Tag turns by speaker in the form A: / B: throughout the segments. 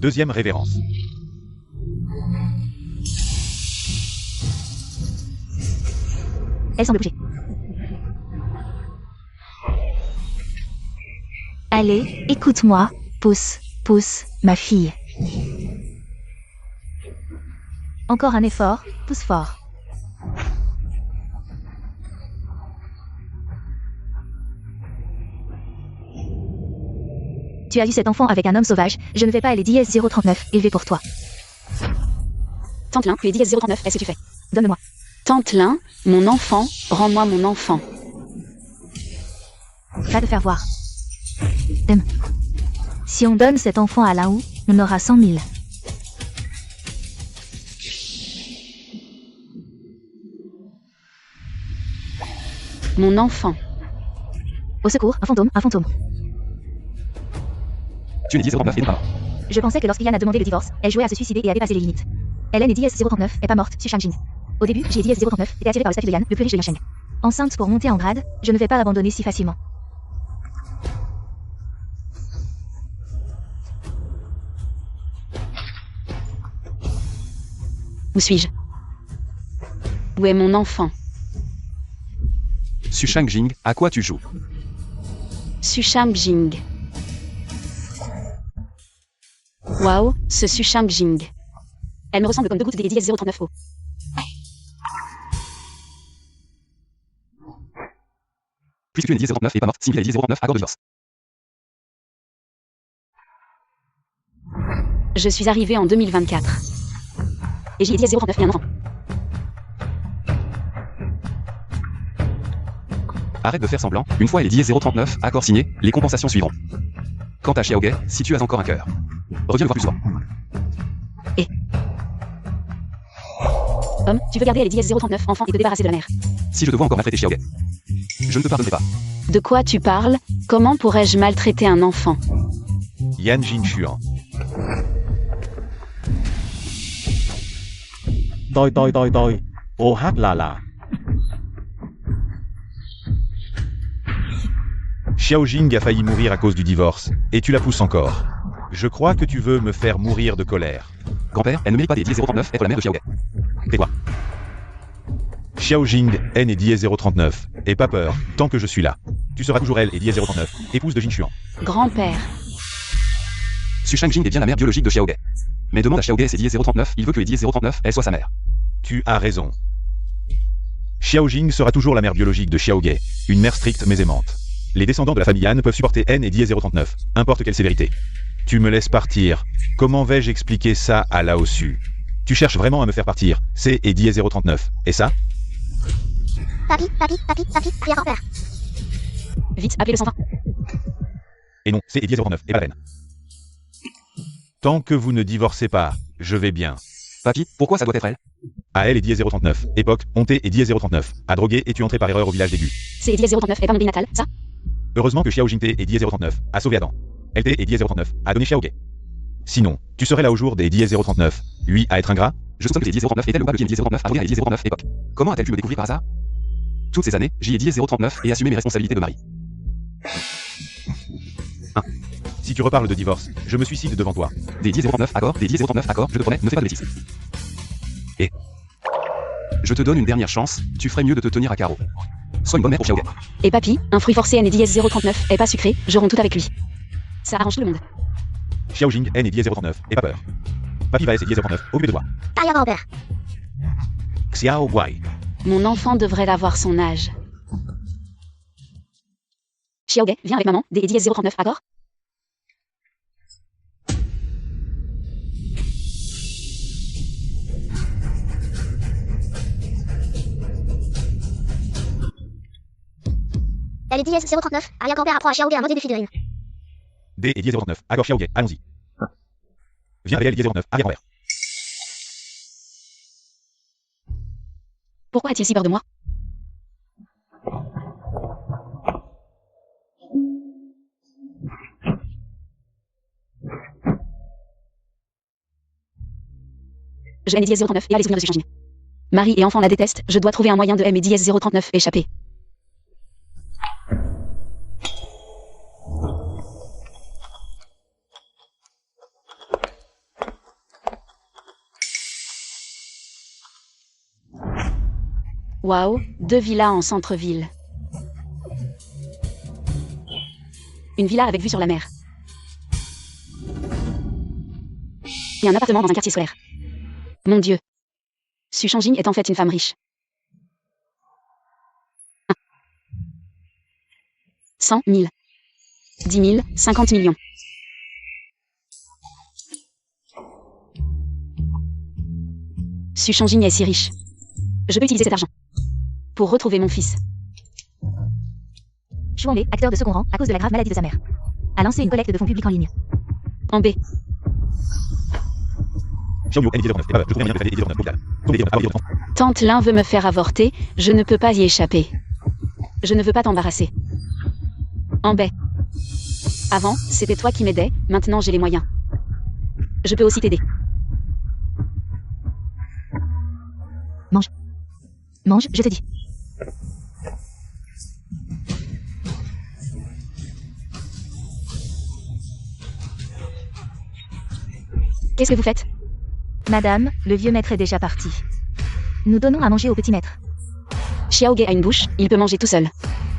A: Deuxième révérence.
B: Elle semble bouger. Allez, écoute-moi, pousse, pousse, ma fille. Encore un effort, pousse fort. Tu as eu cet enfant avec un homme sauvage, je ne vais pas aller dièse 039, élevé pour toi.
C: Tante Lin, tu es dièse 039, est-ce que tu fais?
B: Donne-moi.
C: Tante Lin, mon enfant, rends-moi mon enfant.
B: Va te faire voir. Si on donne cet enfant à Laou, on aura 100 000.
C: Mon enfant.
B: Au secours, un fantôme, un fantôme.
D: Tu es dièse 039 et non pas mort.
B: Je pensais que lorsqu'Iliane a demandé le divorce, elle jouait à se suicider et à dépasser les limites. Hélène est dièse 039, est pas morte, sur Shang-Jin. Au début, j'ai dièse 039, été attirée par le statut de Yan, le plus riche de Yasheng. Enceinte pour monter en grade, je ne vais pas l'abandonner si facilement.
C: Où suis-je? Où est mon enfant?
D: Su Shang-Jing, à quoi tu joues?
C: Su Shang-Jing. Waouh, ce Su Shang-Jing. Elle me ressemble comme deux gouttes des dièse 039 O.
D: Puisque tu es dièse 039 et pas morte, signifie la dièse 039, accord de divorce.
C: Je suis arrivée en 2024. Et j'y ai dièse 039 et un enfant.
D: Arrête de faire semblant, une fois elle est dièse 039, accord signé, les compensations suivront. Quant à Xiaoge, si tu as encore un cœur, reviens le voir plus souvent.
C: Homme, tu veux garder les dièse 039 enfants et te débarrasser de la mère.
D: Si je te vois encore maltraiter Xiaoge, je ne te pardonnerai pas.
C: De quoi tu parles? Comment pourrais-je maltraiter un enfant?
A: Yan Jinshuan.
E: Tôi. Oh là là.
A: Xiaojing a failli mourir à cause du divorce, et tu la pousses encore. Je crois que tu veux me faire mourir de colère.
D: Grand-père, elle ne mérite pas des dièse 039, être la mère de Xiaoge.
A: Tais-toi. Xiaojing, N et dièse 039, et pas peur, tant que je suis là. Tu seras toujours elle et dièse 039, épouse de Jinshuan.
C: Grand-père.
D: Su Shang-Jing est bien la mère biologique de Xiaoge. Mais demande à Xiaoge ses dièse 039, il veut que les dièse 039, elle soit sa mère.
A: Tu as raison. Xiaojing sera toujours la mère biologique de Xiaoge, une mère stricte mais aimante. Les descendants de la famille Yan peuvent supporter N et dièse 039, importe quelle sévérité. Tu me laisses partir. Comment vais-je expliquer ça à Lao Su? Tu cherches vraiment à me faire partir, C et dièse 039, et ça?
B: Papi, prière en père.
C: Vite, appelez le 120.
A: Et non, C et dièse 039, et pas la peine. Tant que vous ne divorcez pas, je vais bien.
D: Papy, pourquoi ça doit être elle?
A: À elle et dièse 039, époque, Honté et dièse 039, à droguer et tu entré par erreur au village d'Aigu.
C: C'est dièse 039 et pas mon pays natal, ça?
A: Heureusement que Xiaojing T et dièse 039 a sauvé Adam. LT et dièse 039 a donné Xiaoge. Sinon, tu serais là au jour des dièse 039, lui à être ingrat.
D: Je soupçonne que les dièse 039 est-elle ou pas le dièse 039 à droguer à dièse 039 époque. Comment a-t-elle pu me découvrir par hasard? Toutes ces années, j'y ai dièse 039 et assumé mes responsabilités de mari.
A: Si tu reparles de divorce, je me suicide devant toi.
D: Des dièse 039 accord, des dièse 039 accord, je te promets, ne fais pas de bêtises. Et je te donne une dernière chance, tu ferais mieux de te tenir à carreau. Sois une bonne mère pour Xiaoge.
C: Et papy, un fruit forcé N et dièse 039 est pas sucré, je romps tout avec lui. Ça arrange tout le monde.
A: Xiaojing N et dièse 039, et pas peur. Papi va S et dièse 039, occupé de toi.
B: Taille grand-père.
A: Xiao Wai.
C: Mon enfant devrait avoir son âge. Xiaoge, viens avec maman, des dièse 039, accord?
B: Elle est dièse 039, arrière grand-père apprend à Xiaoge un maudit défi de rime.
A: D et dièse 039, accord Xiaoge, allons-y. Viens avec elle dièse 039, arrière grand-père.
C: Pourquoi a-t-il si peur de moi? Je N et dièse 039 et à les souvenirs de ce changement. Mari et enfant la détestent, je dois trouver un moyen de M et dièse 039 échapper. Waouh, 2 villas en centre-ville. Une villa avec vue sur la mer. Et un appartement dans un quartier scolaire. Mon Dieu. Su Changjing est en fait une femme riche. 100 000. 10 000, 50 millions. Su Changjing est si riche. Je peux utiliser cet argent pour retrouver mon fils.
B: Xu Wangwei, acteur de second rang, à cause de la grave maladie de sa mère, a lancé une collecte de fonds publics en ligne.
C: En B.
A: Xiaoyu, N1009, je trouve un moyen de faire des 1009 l'hôpital. Sauver des 1009,
C: Tant l'un veut me faire avorter, je ne peux pas y échapper. Je ne veux pas t'embarrasser. En B. Avant, c'était toi qui m'aidais, maintenant j'ai les moyens. Je peux aussi t'aider.
B: Mange. Mange, je te dis.
C: Qu'est-ce que vous faites?
B: Madame, le vieux maître est déjà parti. Nous donnons à manger au petit maître.
C: Xiaoge a une bouche, il peut manger tout seul.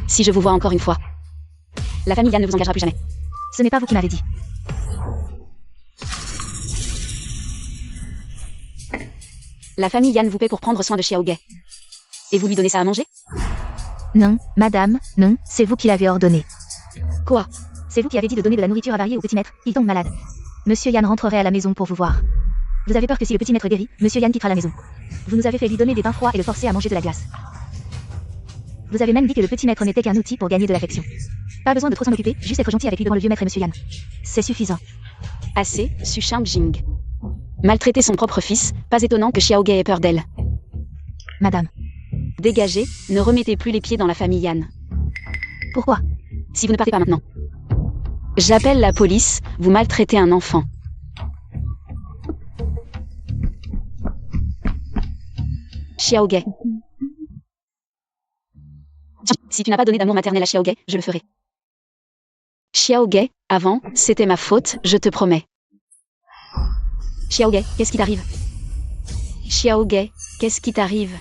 C: Si je vous vois encore une fois. La famille Yan ne vous engagera plus jamais.
B: Ce n'est pas vous qui m'avez dit.
C: La famille Yan vous paie pour prendre soin de Xiaoge. Et vous lui donnez ça à manger?
B: Non, madame, non, c'est vous qui l'avez ordonné.
C: Quoi?
B: C'est vous qui avez dit de donner de la nourriture avariée au petit maître, il tombe malade. Monsieur Yan rentrerait à la maison pour vous voir. Vous avez peur que si le petit maître guérit, Monsieur Yan quittera la maison. Vous nous avez fait lui donner des bains froids et le forcer à manger de la glace. Vous avez même dit que le petit maître n'était qu'un outil pour gagner de l'affection. Pas besoin de trop s'en occuper, juste être gentil avec lui devant le vieux maître et Monsieur Yan. C'est suffisant.
C: Assez, Su Changjing. Maltraiter son propre fils, pas étonnant que Xiaoge ait peur d'elle.
B: Madame.
C: Dégagez, ne remettez plus les pieds dans la famille Yan.
B: Pourquoi?
C: Si vous ne partez pas maintenant. J'appelle la police, vous maltraitez un enfant. Xiaoge. Si tu n'as pas donné d'amour maternel à Xiaoge, je le ferai. Xiaoge, avant, c'était ma faute, je te promets. Xiaoge, qu'est-ce qui t'arrive? Xiaoge, qu'est-ce qui t'arrive?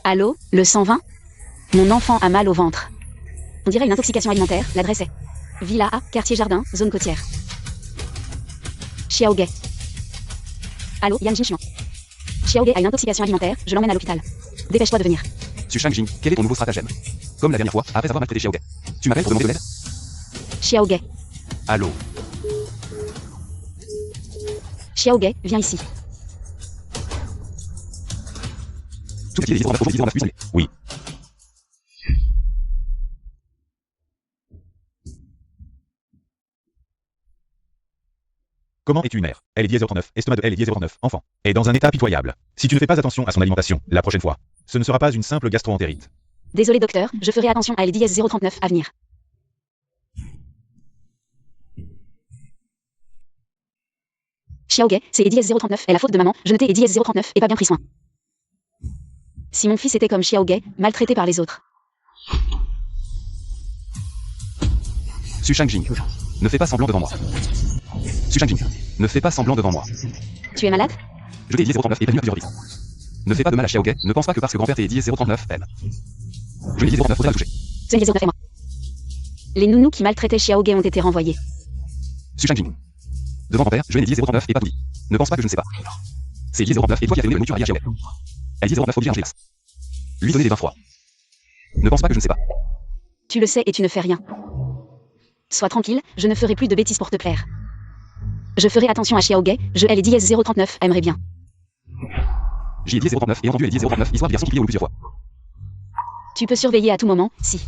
C: Allô, le 120? Mon enfant a mal au ventre. On dirait une intoxication alimentaire, l'adresse est Villa A, quartier jardin, zone côtière. Xiaoge. Allô, Yan Jinxian. Xiaoge a une intoxication alimentaire, je l'emmène à l'hôpital. Dépêche-toi de venir.
D: Su Changjing, quel est ton nouveau stratagème? Comme la dernière fois, après avoir maltraité Xiaoge. Tu m'appelles pour demander de l'aide?
C: Xiaoge.
D: Allô?
C: Xiaoge, viens ici.
D: Tout ce qui est 1009, aujourd'hui 1009, lui,
A: Oui. Comment es-tu une mère? Elle est 10h39, estomac de elle est 10h39, enfant. Est dans un état pitoyable. Si tu ne fais pas attention à son alimentation, la prochaine fois, ce ne sera pas une simple gastro-entérite.
C: Désolé docteur, je ferai attention à LDS 039 à venir. Xiaoge, c'est Edies 039, est la faute de maman, je ne t'ai Edies 039 et pas bien pris soin. Si mon fils était comme Xiaoge, maltraité par les autres.
D: Su Changjing, ne fais pas semblant devant moi. Su Changjing, ne fais pas semblant devant moi.
C: Tu es malade?
D: Je t'ai dit 039 et prévenu à plusieurs reprises. Ne fais pas de mal à Xiaoge, ne pense pas que parce que grand-père t'est dit 039, elle. Je l'ai dit 039, faudrait la toucher.
C: Ce n'est 039 et moi. Les nounous qui maltraitaient Xiaoge ont été renvoyés.
D: Su Changjing. Devant grand-père, je l'ai dit 039 et pas tout dit. Ne pense pas que je ne sais pas. C'est dit 039 et toi qui as fait donner de la nourriture à Xiaoge. Elle dit 039 oblige à Angélas. Lui donner des bains froids. Ne pense pas que je ne sais pas.
C: Tu le sais et tu ne fais rien. Sois tranquille, je ne ferai plus de bêtises pour te plaire. Je ferai attention à Xiaoge, je elle est 039, aimerait bien.
D: J'y ai dit 039 et entendu elle dit 039, histoire de garçon qui plie au plusieurs fois.
C: Tu peux surveiller à tout moment, si.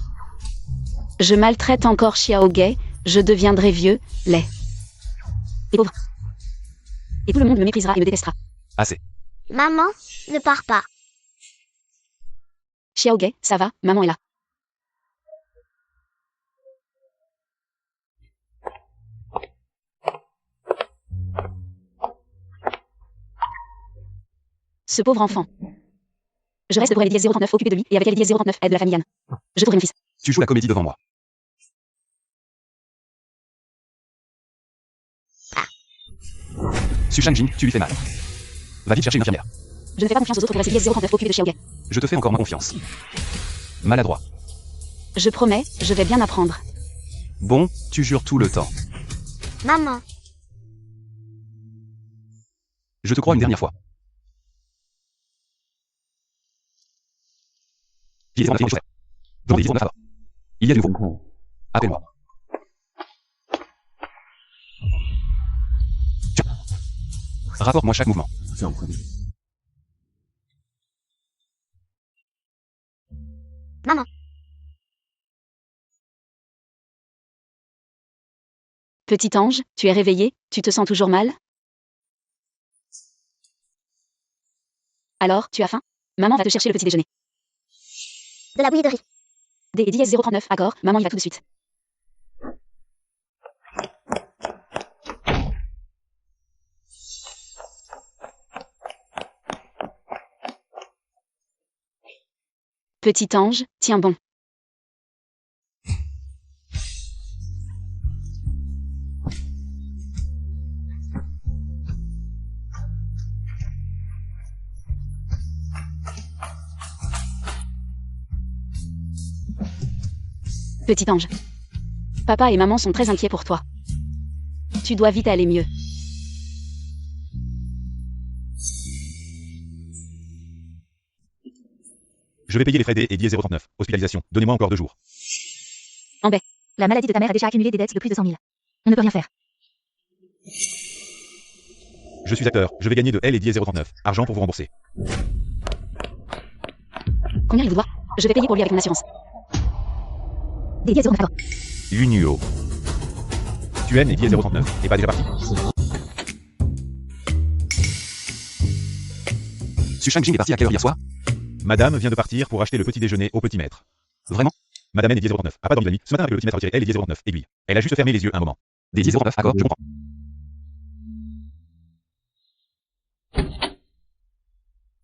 C: Je maltraite encore Xiaoge, je deviendrai vieux, laid. Et pauvre. Et tout le monde me méprisera et me détestera.
D: Assez.
F: Maman, ne pars pas.
C: Xiaoge, ça va, maman est là. Ce pauvre enfant. Je reste pour LDS 039 occupé de lui et avec LDS 039 aide de la famille Yann. Je trouverai mon fils.
D: Tu joues la comédie devant moi. Su Changjing, tu lui fais mal. Va vite chercher une infirmière.
C: Je ne fais pas confiance aux autres pour laisser IS-039 occupé de Xiaogai.
D: Je te fais encore moins confiance. Maladroit.
C: Je promets, je vais bien apprendre.
D: Bon, tu jures tout le temps.
F: Maman,
D: Je te crois une dernière fois. IS-039 est chaussette. J'en ai IS-039 à bord. Il y a du nouveau. Appelle-moi. Tiens. Rapporte-moi chaque mouvement.
F: maman,
C: Petit ange, tu es réveillé, tu te sens toujours mal? Alors, tu as faim? Maman va te chercher le petit déjeuner.
F: de la bouillie de riz.
C: D et IS-039, accord, maman y va tout de suite. Petit ange, tiens bon. Petit ange. Papa et maman sont très inquiets pour toi. Tu dois vite aller mieux.
A: Je vais payer les frais des et IS-039. Hospitalisation. Donnez-moi encore 2 jours.
B: La maladie de ta mère a déjà accumulé des dettes de plus de 100 000. On ne peut rien faire.
A: Je suis acteur. Je vais gagner de L et IS-039. Argent pour vous rembourser.
C: Combien il vous doit? Je vais payer pour lui avec mon assurance.
B: Des IS-039, accord.
A: Unio. Tu N et IS-039. Et pas déjà parti.
D: Su Shangjing est parti à quelle heure hier soir?
A: Madame vient de partir pour acheter le petit déjeuner au petit maître.
D: Vraiment?
A: Madame N et IS-039 a pas dormi de la nuit. Ce matin avec le petit maître a retiré L et IS-039. Aiguille. Elle a juste fermé les yeux un moment.
D: Des IS-039, accord, je comprends.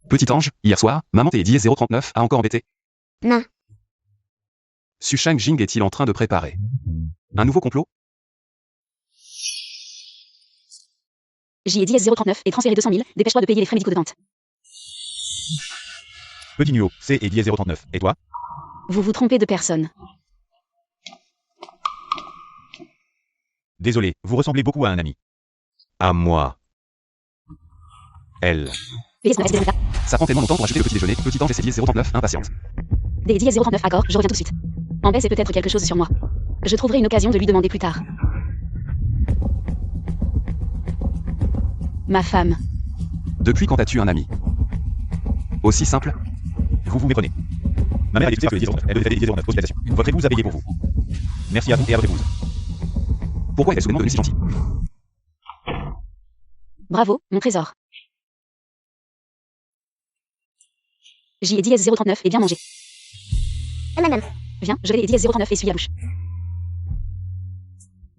D: Petit ange, hier soir, maman tes IS-039 a encore embêté.
F: Non,
D: Su Shangjing est-il en train de préparer un nouveau complot?
C: J'y ai dit IS-039 et transféré 200 000, dépêche-toi de payer les frais médicaux de tante.
A: Petit Nuo, C et IS-039. Et toi?
C: Vous vous trompez de personne.
A: Désolé, vous ressemblez beaucoup à un ami. À moi. Elle.
C: IS-039,
D: Ça prend tellement longtemps pour acheter le petit déjeuner. Petit ange et ses IS-039, impatiente.
C: des IS-039, accord, je reviens tout de suite. En baie, c'est peut-être quelque chose sur moi. Je trouverai une occasion de lui demander plus tard. Ma femme.
D: Depuis quand as-tu un ami? Aussi simple?
A: Vous méprenez. Ma mère a détesté que les IS-039. Elle devait faire des IS-039. Hospitalisation. Votre épouse a payé pour vous. Merci à vous et à votre épouse.
D: Pourquoi est-elle soudainement devenue si gentille?
C: Bravo, mon trésor. J'y ai dit IS-039 et bien mangé.
F: MMM,
C: Viens, je vais les IS-039 essuie la bouche.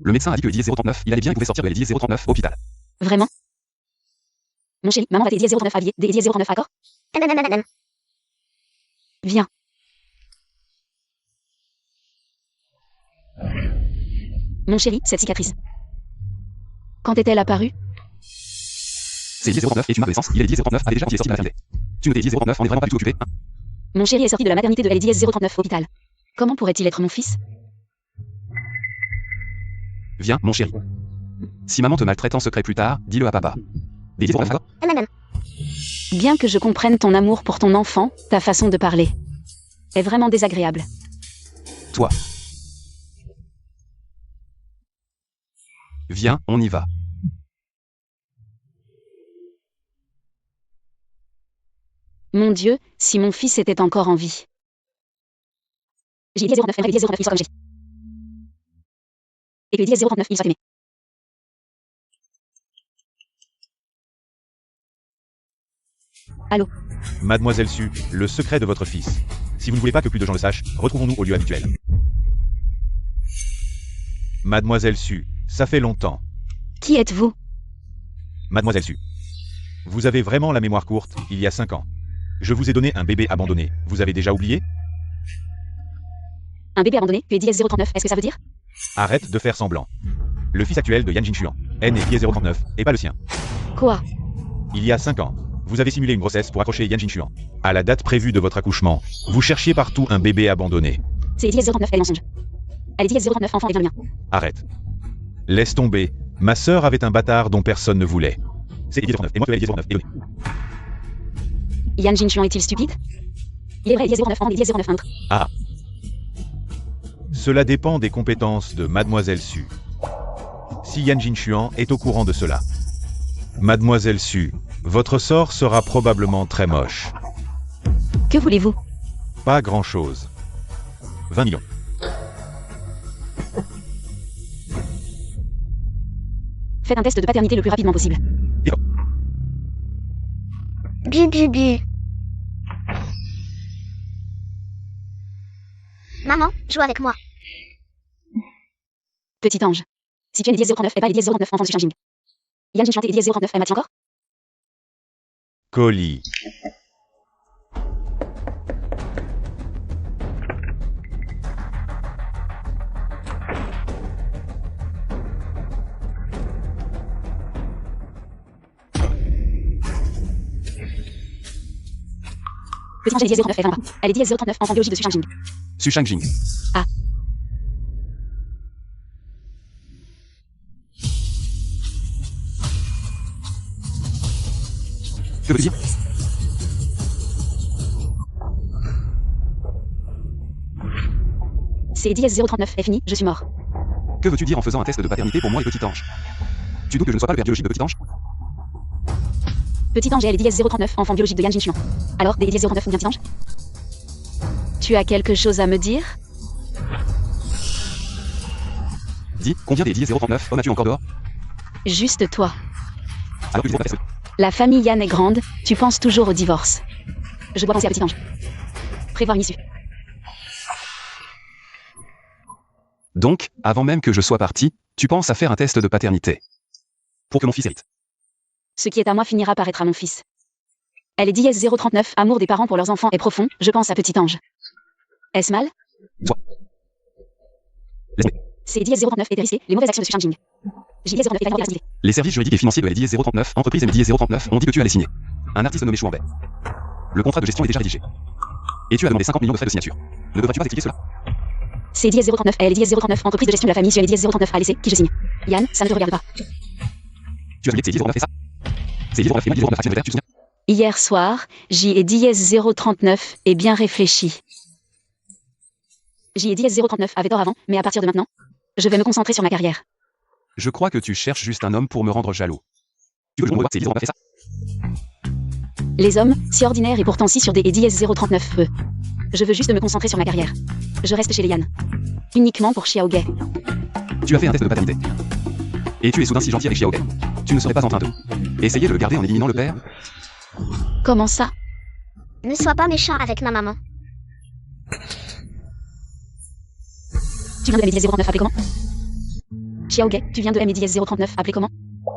D: Le médecin a dit que le IS-039, il allait bien, il pouvait sortir de la IS-039 hôpital.
C: Vraiment? Mon chéri, maman va des IS-039 habillés, des IS-039 accord?
F: MMM,
C: Viens. Mon chéri, cette cicatrice. Quand est-elle apparue?
D: C'est IS-039 et tu m'as connaissance, il est IS-039 a déjà qui est sorti de la maternité. Tu ne t'es IS-039, on est vraiment pas du tout occupé, hein?
C: Mon chéri est sorti de la maternité de LDS-039 hôpital. Comment pourrait-il être mon fils?
D: Viens, mon chéri. Si maman te maltraite en secret plus tard, dis-le à papa. Des IS-039 accord?
F: MMM,
C: Bien que je comprenne ton amour pour ton enfant, ta façon de parler est vraiment désagréable.
D: Toi. Viens, on y va.
C: Mon Dieu, si mon fils était encore en vie. J'ai dit 09, aimerait 09, il soit comme j'ai. Et que 09, il soit aimé. Allô?
A: Mademoiselle Su, le secret de votre fils. Si vous ne voulez pas que plus de gens le sachent, retrouvons-nous au lieu habituel. Mademoiselle Su, ça fait longtemps.
C: Qui êtes-vous?
A: Mademoiselle Su. Vous avez vraiment la mémoire courte, il y a 5 ans. Je vous ai donné un bébé abandonné, vous avez déjà oublié?
C: Un bébé abandonné, tu es 039, est-ce que ça veut dire?
A: Arrête de faire semblant. Le fils actuel de Yan Jinshuan, N est 039, et pas le sien.
C: Quoi?
A: Il y a 5 ans. Vous avez simulé une grossesse pour accrocher Yan Jinshuan. À la date prévue de votre accouchement, vous cherchiez partout un bébé abandonné.
C: C'est Eddie S039, elle est mensonge. Elle est Eddie S039, enfant et bien le mien.
A: Arrête. Laisse tomber. Ma sœur avait un bâtard dont personne ne voulait. C'est Eddie 09 et moi tu es Eddie 09 et donnez.
C: Yan Jinshuan est-il stupide? Il est vrai, Eddie S09, enfant, Eddie S09, un autre.
A: Ah. Cela dépend des compétences de Mademoiselle Su. Si Yan Jinshuan est au courant de cela. Mademoiselle Su, votre sort sera probablement très moche.
C: Que voulez-vous?
A: Pas grand-chose. 20 millions.
C: Faites un test de paternité le plus rapidement possible.
F: Bu. Maman, joue avec moi.
C: Petit ange. Si tu es Eddie S039 et pas Eddie S039, enfant du Shang-Jing. Yan Jinshuan et Eddie S039, elle m'a-t-il encore?
A: Colis.
C: Petit ange, Eddie S09, elle va pas. Elle est Eddie S039, enfant biologique de Su Shang-Jing.
D: Su Shang-Jing.
C: Ah.
D: Que veux-tu dire?
C: C'est Eddie S039, est fini, je suis mort.
D: Que veux-tu dire en faisant un test de paternité pour moi et Petit Ange? Tu doutes que je ne sois pas le père biologique de Petit Ange?
C: Petit ange et elle est Eddie S039, enfant biologique de Yan Jinshuan. Alors, des Eddie S039 ou bien petit ange? Tu as quelque chose à me dire?
D: Dis, combien des 039 hommes as-tu encore dehors?
C: Juste toi.
D: Alors que les autres
C: La famille Yan est grande, tu penses toujours au divorce. Je dois penser à petit ange. Prévoir une issue.
D: Donc, avant même que je sois parti, tu penses à faire un test de paternité. Pour que mon fils hérite.
C: Ce qui est à moi finira par être à mon fils. Elle est Eddie S039, amour des parents pour leurs enfants est profond, je pense à petit ange. Est-ce mal?
D: Toi. Laisse-moi.
C: C'est Eddie S039 et risqué, les mauvaises actions de Su Shang-Jing. JD S09 est la grande
D: Les services juridiques et financiers de LDI 039, entreprise MDI 039, ont dit que tu allais signer. Un artiste nommé Chouambet. Le contrat de gestion est déjà rédigé. Et tu as demandé 50 millions de frais de signature. Ne devrais-tu pas expliquer cela?
C: C'est Eddie S039, elle est Eddie S039, entreprise de gestion de la famille, sur Eddie S039 à laisser, qui je signe. Yann, ça ne te regarde pas.
D: Tu as signé que c'est 039 et ça? C'est 039 et moi 039 actions de faire, tu te souviens?
C: Hier soir, j'y ai dit S039 et bien réfléchi. J'y ai dit S039 avait tort avant, mais à partir de maintenant, je vais me concentrer sur ma carrière.
D: Je crois que tu cherches juste un homme pour me rendre jaloux. Tu veux que je me regarde, c'est 039 et ça?
C: Les hommes, si ordinaires et pourtant si sur des Eddie S039 Je veux juste me concentrer sur ma carrière. Je reste chez les Yan. Uniquement pour Xiaogay.
D: Tu as fait un test de paternité. Et tu es soudain si gentil avec Xiaogay. Tu ne serais pas en train de essayer de le garder en éliminant le père?
C: Comment ça?
F: Ne sois pas méchant avec ma maman.
C: Tu viens de Eddie S039 appelé comment? Xiaogay, tu viens de Eddie S039 appelé comment?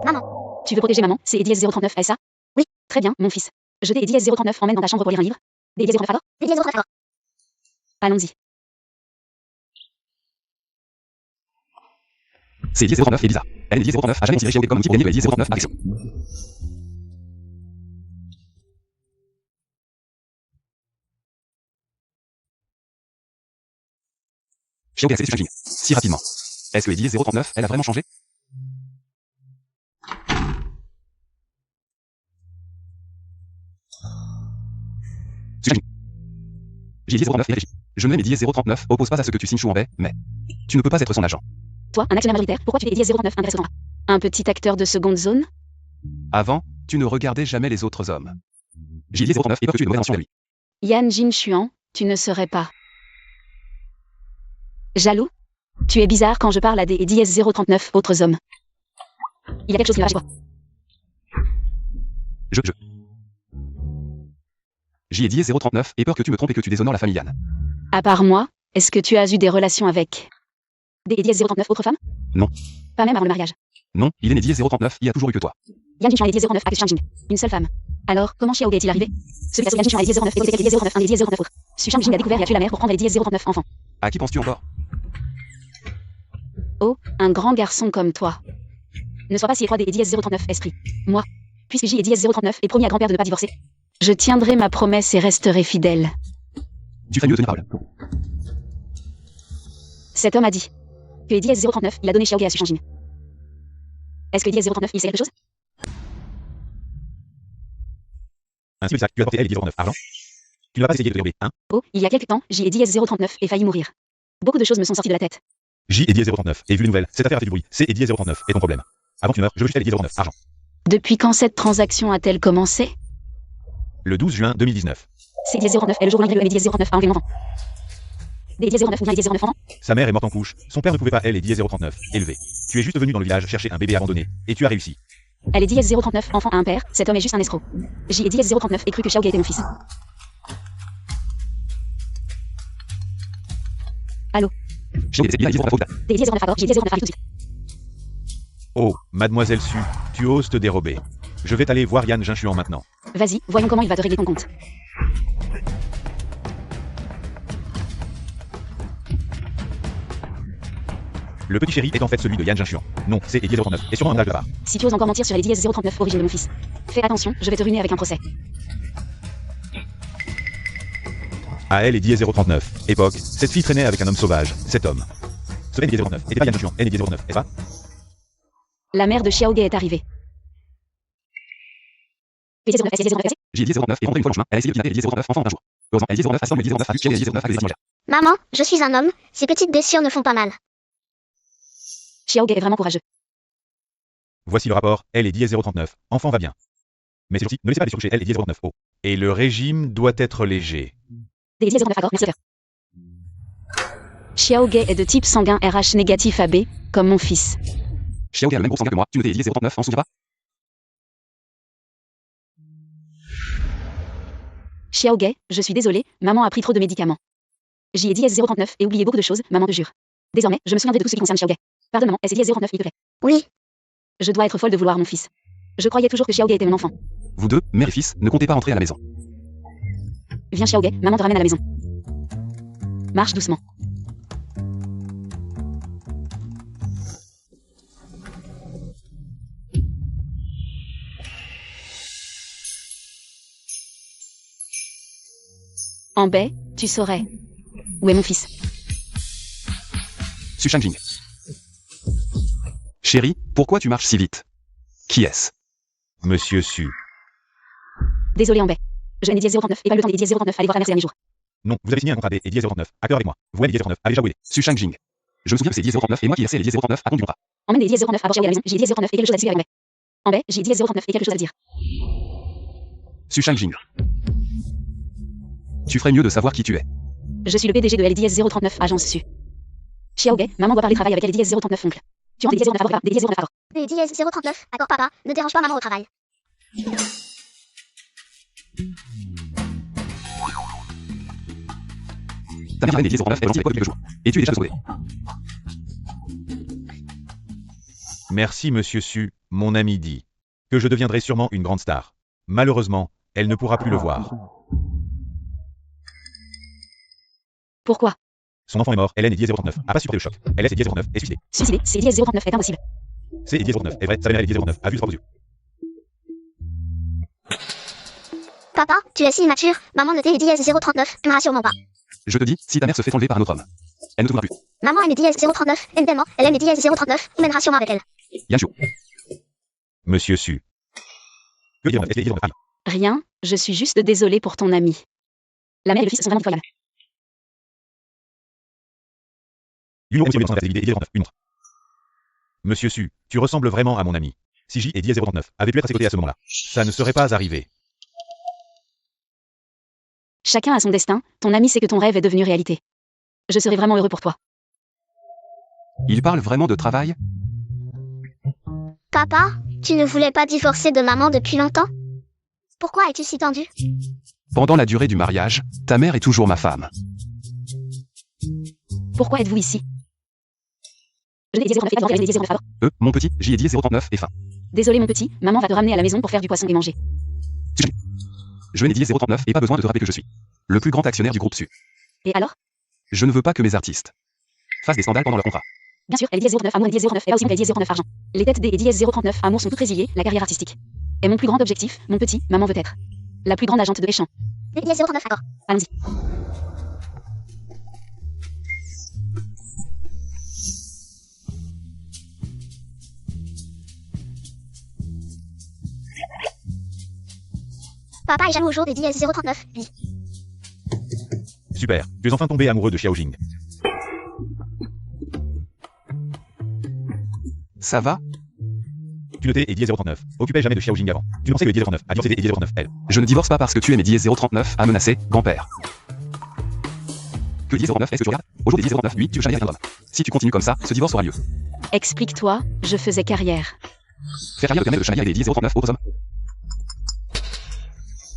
F: Maman.
C: Tu veux protéger maman, c'est Eddie S039 et ça?
F: Oui.
C: Très bien, mon fils. Je t'ai Eddie S039 emmène dans ta chambre pour lire un livre. Des Eddie S039 alors?
F: Des 039 alors.
C: Allons-y.
D: C'est 039 et Lisa. Elle est 039 a jamais tiré Xiaogay comme un type gagné de 039 agression. Xiaogay a accédé sur Shang-Jing. Si rapidement. Est-ce que Eddie 039, elle a vraiment changé? Shang-Jing. J'ai Eddie 039 et réfléchi. Je ne mets Eddie 039, oppose pas à ce que tu signes Chouambet, mais tu ne peux pas être son agent.
C: Toi, un actionnaire majoritaire, pourquoi tu es Eddie S039 intéressant? Un petit acteur de seconde zone?
D: Avant, tu ne regardais jamais les autres hommes. J'ai Eddie 039 et peur que tu aies de mauvaises intentions avec lui.
C: Yan Jinshuan, tu ne serais pas jaloux? Tu es bizarre quand je parle à des Eddie S039 autres hommes. Il y a quelque chose qui ne va pas chez toi.
D: J'ai Eddie 039 et peur que tu me trompes et que tu déshonores la famille Yan.
C: À part moi, est-ce que tu as eu des relations avec des Eddie S039 autres femmes?
D: Non.
C: Pas même avant le mariage.
D: Non, il est né Eddie 039, il y a toujours eu que toi.
C: Yan Jinshuan et Eddie 09 avec Shang-Jing. Une seule femme. Alors, comment Xiaogay est-il arrivé? Celui qui a sauvé Yan Jinshuan et Eddie 09 et Eddie 09 un Eddie 09 autres. Su Shang-Jing a découvert et a tué la mère pour prendre Eddie 09 enfant.
D: À qui penses-tu encore?
C: Oh, un grand garçon comme toi. Ne sois pas si étroit des Eddie S039 esprit. Moi, Puisque J est 10-039 et promis à grand-père de ne pas divorcer, je tiendrai ma promesse et resterai fidèle.
D: Tu ferais mieux de tenir parole.
C: Cet homme a dit que 10-039, il a donné Xiaoge à Su Shangjing. Est-ce que 10-039, il sait quelque chose?
A: Ainsi, le sac, tu as porté L et 10-039 argent. Tu ne vas pas essayer de te dérober, hein?
C: Oh, il y a quelque temps, J est 10-039 et failli mourir. Beaucoup de choses me sont sorties de la tête.
A: J et 10-039, et vu les nouvelles, cette affaire a fait du bruit. C et 10-039 est ton problème. Avant que tu meurs, je veux juste L et 10-039 argent.
C: Depuis quand cette transaction a-t-elle commencé?
A: Le 12 juin 2019.
C: C'est 10-039 est le jour où l'un des 10-039 a enlevé mon enfant. Des 10-039 ou bien des 10-039 enfants?
A: Sa mère est morte en couche, son père ne pouvait pas L et 10-039 élever. Tu es juste venu dans le village chercher un bébé abandonné, et tu as réussi.
C: Elle est 10-039, enfant à un père, cet homme est juste un escroc. J est 10-039 et cru que Xiaoge était mon fils. Allô?
D: Xiaoge, c'est bien 10-039 au total.
C: Des 10-039 alors, J 10-039 arrive tout de suite.
A: Oh, mademoiselle Su, tu oses te dérober. Je vais t'aller voir Yan Jinshuan maintenant.
C: Vas-y, voyons comment il va te régler ton compte.
A: Le petit chéri est en fait celui de Yan Jinshuan. Non, C et 10-039, et sûrement un âge de part.
C: Si tu oses encore mentir sur les 10-039 origine de mon fils, fais attention, je vais te ruiner avec un procès.
A: À L et 10-039, époque, cette fille traînait avec un homme sauvage, cet homme. Ce N et 10-039 était pas Yan Jinshuan, N et 10-039, est pas?
C: La mère de Xiaoge est arrivée. Les 10-039, est-ce 10-039 passé?
D: J 10-039 est rentré une fois dans le chemin. Elle a essayé de kidnapper les 10-039 enfants d'un jour. Heureusement, elle 10-039 assemble les 10-039 a vu Xiaoge et les 10-039 avec des étrangères.
F: Maman, je suis un homme, ces petites blessures ne font pas mal.
C: Xiaoge est vraiment courageux.
A: Voici le rapport, L et 10-039, enfant va bien. Mais c'est gentil, ne laissez pas les surcoucher L et 10-039, oh. Et le régime doit être léger.
C: Des 10-039 accord, merci docteur. Xiaoge est de type sanguin RH négatif AB, comme mon fils.
D: Xiaoge a le même groupe sanguin que moi. Tu notais 10-039 en souviens pas?
C: Xiaoge, je suis désolée, maman a pris trop de médicaments. J ai dit S039 et oublié beaucoup de choses, maman te jure. Désormais, je me souviendrai de tout ce qui concerne Xiaoge. Pardonne maman, S039, il te plaît.
F: Oui,
C: Je dois être folle de vouloir mon fils. Je croyais toujours que Xiaoge était mon enfant.
D: Vous deux, mère et fils, ne comptez pas rentrer à la maison.
C: Viens Xiaoge, maman te ramène à la maison. Marche doucement. En baie, tu saurais. Où est mon fils?
D: Su Shangjing. Chérie, pourquoi tu marches si vite? Qui est-ce?
A: Monsieur Su.
C: Désolé en baie. Je n'ai dit 039 et pas le temps des 10-039, allez voir la mère ces derniers jours.
A: Non, vous avez signé un contrat D et 10-039, à cœur avec moi. Vous et 10-039, allez déjà où il est.
D: Su Shangjing. Je me souviens que c'est 10-039 et moi qui laissais les 10-039 à compte du contrat.
C: Emmène les 10-039 à bord Xiaoge à la maison, j'ai 10-039 et quelque chose à discuter avec en baie. En baie, j'ai 10-039 et quelque chose à te dire.
D: Su Shangjing. Tu ferais mieux de savoir qui tu es.
C: Je suis le PDG de LDS 039, agence Su. Xiaoge, maman doit parler travail avec LDS 039 oncle. Tu rentres des 10-039 à des 10-039 à
F: les 10 039, d'accord papa, ne dérange pas maman au travail.
D: Ta mère a des 10-039, elle est gentille avec toi depuis quelques jours. Et tu es déjà de sauver.
A: Merci Monsieur Su, mon ami dit que je deviendrai sûrement une grande star. Malheureusement, elle ne pourra plus le voir.
C: Pourquoi?
A: Son enfant est mort, Hélène est 10-039, a pas supporté le choc. LS est 10-039, est suicidée.
C: Suicidé, c'est 10-039 est impossible.
A: C est 10-039, est vrai, sa mère est 10-039, a vu ses propres yeux.
F: Papa, tu es si immature, maman ne t'est 10 039, tu me rassures pas.
D: Je te dis, si ta mère se fait enlever par un autre homme, elle ne te voudra plus.
F: Maman aime les 10 039, aime tellement, elle aime les 10 039, on mènera sûrement avec elle.
D: Yanchu.
A: Monsieur Su. Que dire, est 10-039,
C: Rien, je suis juste désolée pour ton ami. La mère et le fils sont vraiment pitoyables.
A: Yulon aussi le des idées 10-039, une montre. Monsieur Su, tu ressembles vraiment à mon ami. Si J et 10-039 avaient pu être à ses côtés à ce moment-là, ça ne serait pas arrivé.
C: Chacun a son destin, ton ami sait que ton rêve est devenu réalité. Je serai vraiment heureux pour toi.
D: Il parle vraiment de travail?
F: Papa, tu ne voulais pas divorcer de maman depuis longtemps? Pourquoi es-tu si tendu?
D: Pendant la durée du mariage, ta mère est toujours ma femme.
C: Pourquoi êtes-vous ici? Je n'ai 10-039 et pas de 10-039 alors.
D: Mon petit, j'y ai dit 039 et fin.
C: Désolé mon petit, maman va te ramener à la maison pour faire du poisson et manger.
D: Je n'ai dit 039 et pas besoin de te rappeler que je suis le plus grand actionnaire du groupe Su.
C: Et alors?
D: Je ne veux pas que mes artistes fassent des scandales pendant leur contrat.
C: Bien sûr, elle est 10-039 amour et 10-039 et pas aussi elle est 10-039 argent. Les têtes des et 10-039 amour sont toutes résiliées, la carrière artistique. est mon plus grand objectif, mon petit, maman veut être la plus grande agente de Deschamps.
F: D 10 039, accord.
C: Allons-y.
F: Papa est jaloux au jour des 10 039, lui.
A: Super, tu es enfin tombé amoureux de Xiaojing.
D: Ça va?
A: Tu notais Eddie 039. Occupais jamais de Xiaojing avant. Tu pensais que Eddie 039 a divorcé Eddie 039, elle.
D: Je ne divorce pas parce que tu es mes 10 039 à menacer, grand-père. Que 10 039 est-ce que tu regardes? Au jour des 10 039, lui, tu veux jamais rien d'homme. Si tu continues comme ça, ce divorce aura lieu.
C: Explique-toi, je faisais carrière.
D: Faire carrière te permet de chamailler des 10 039 autres hommes.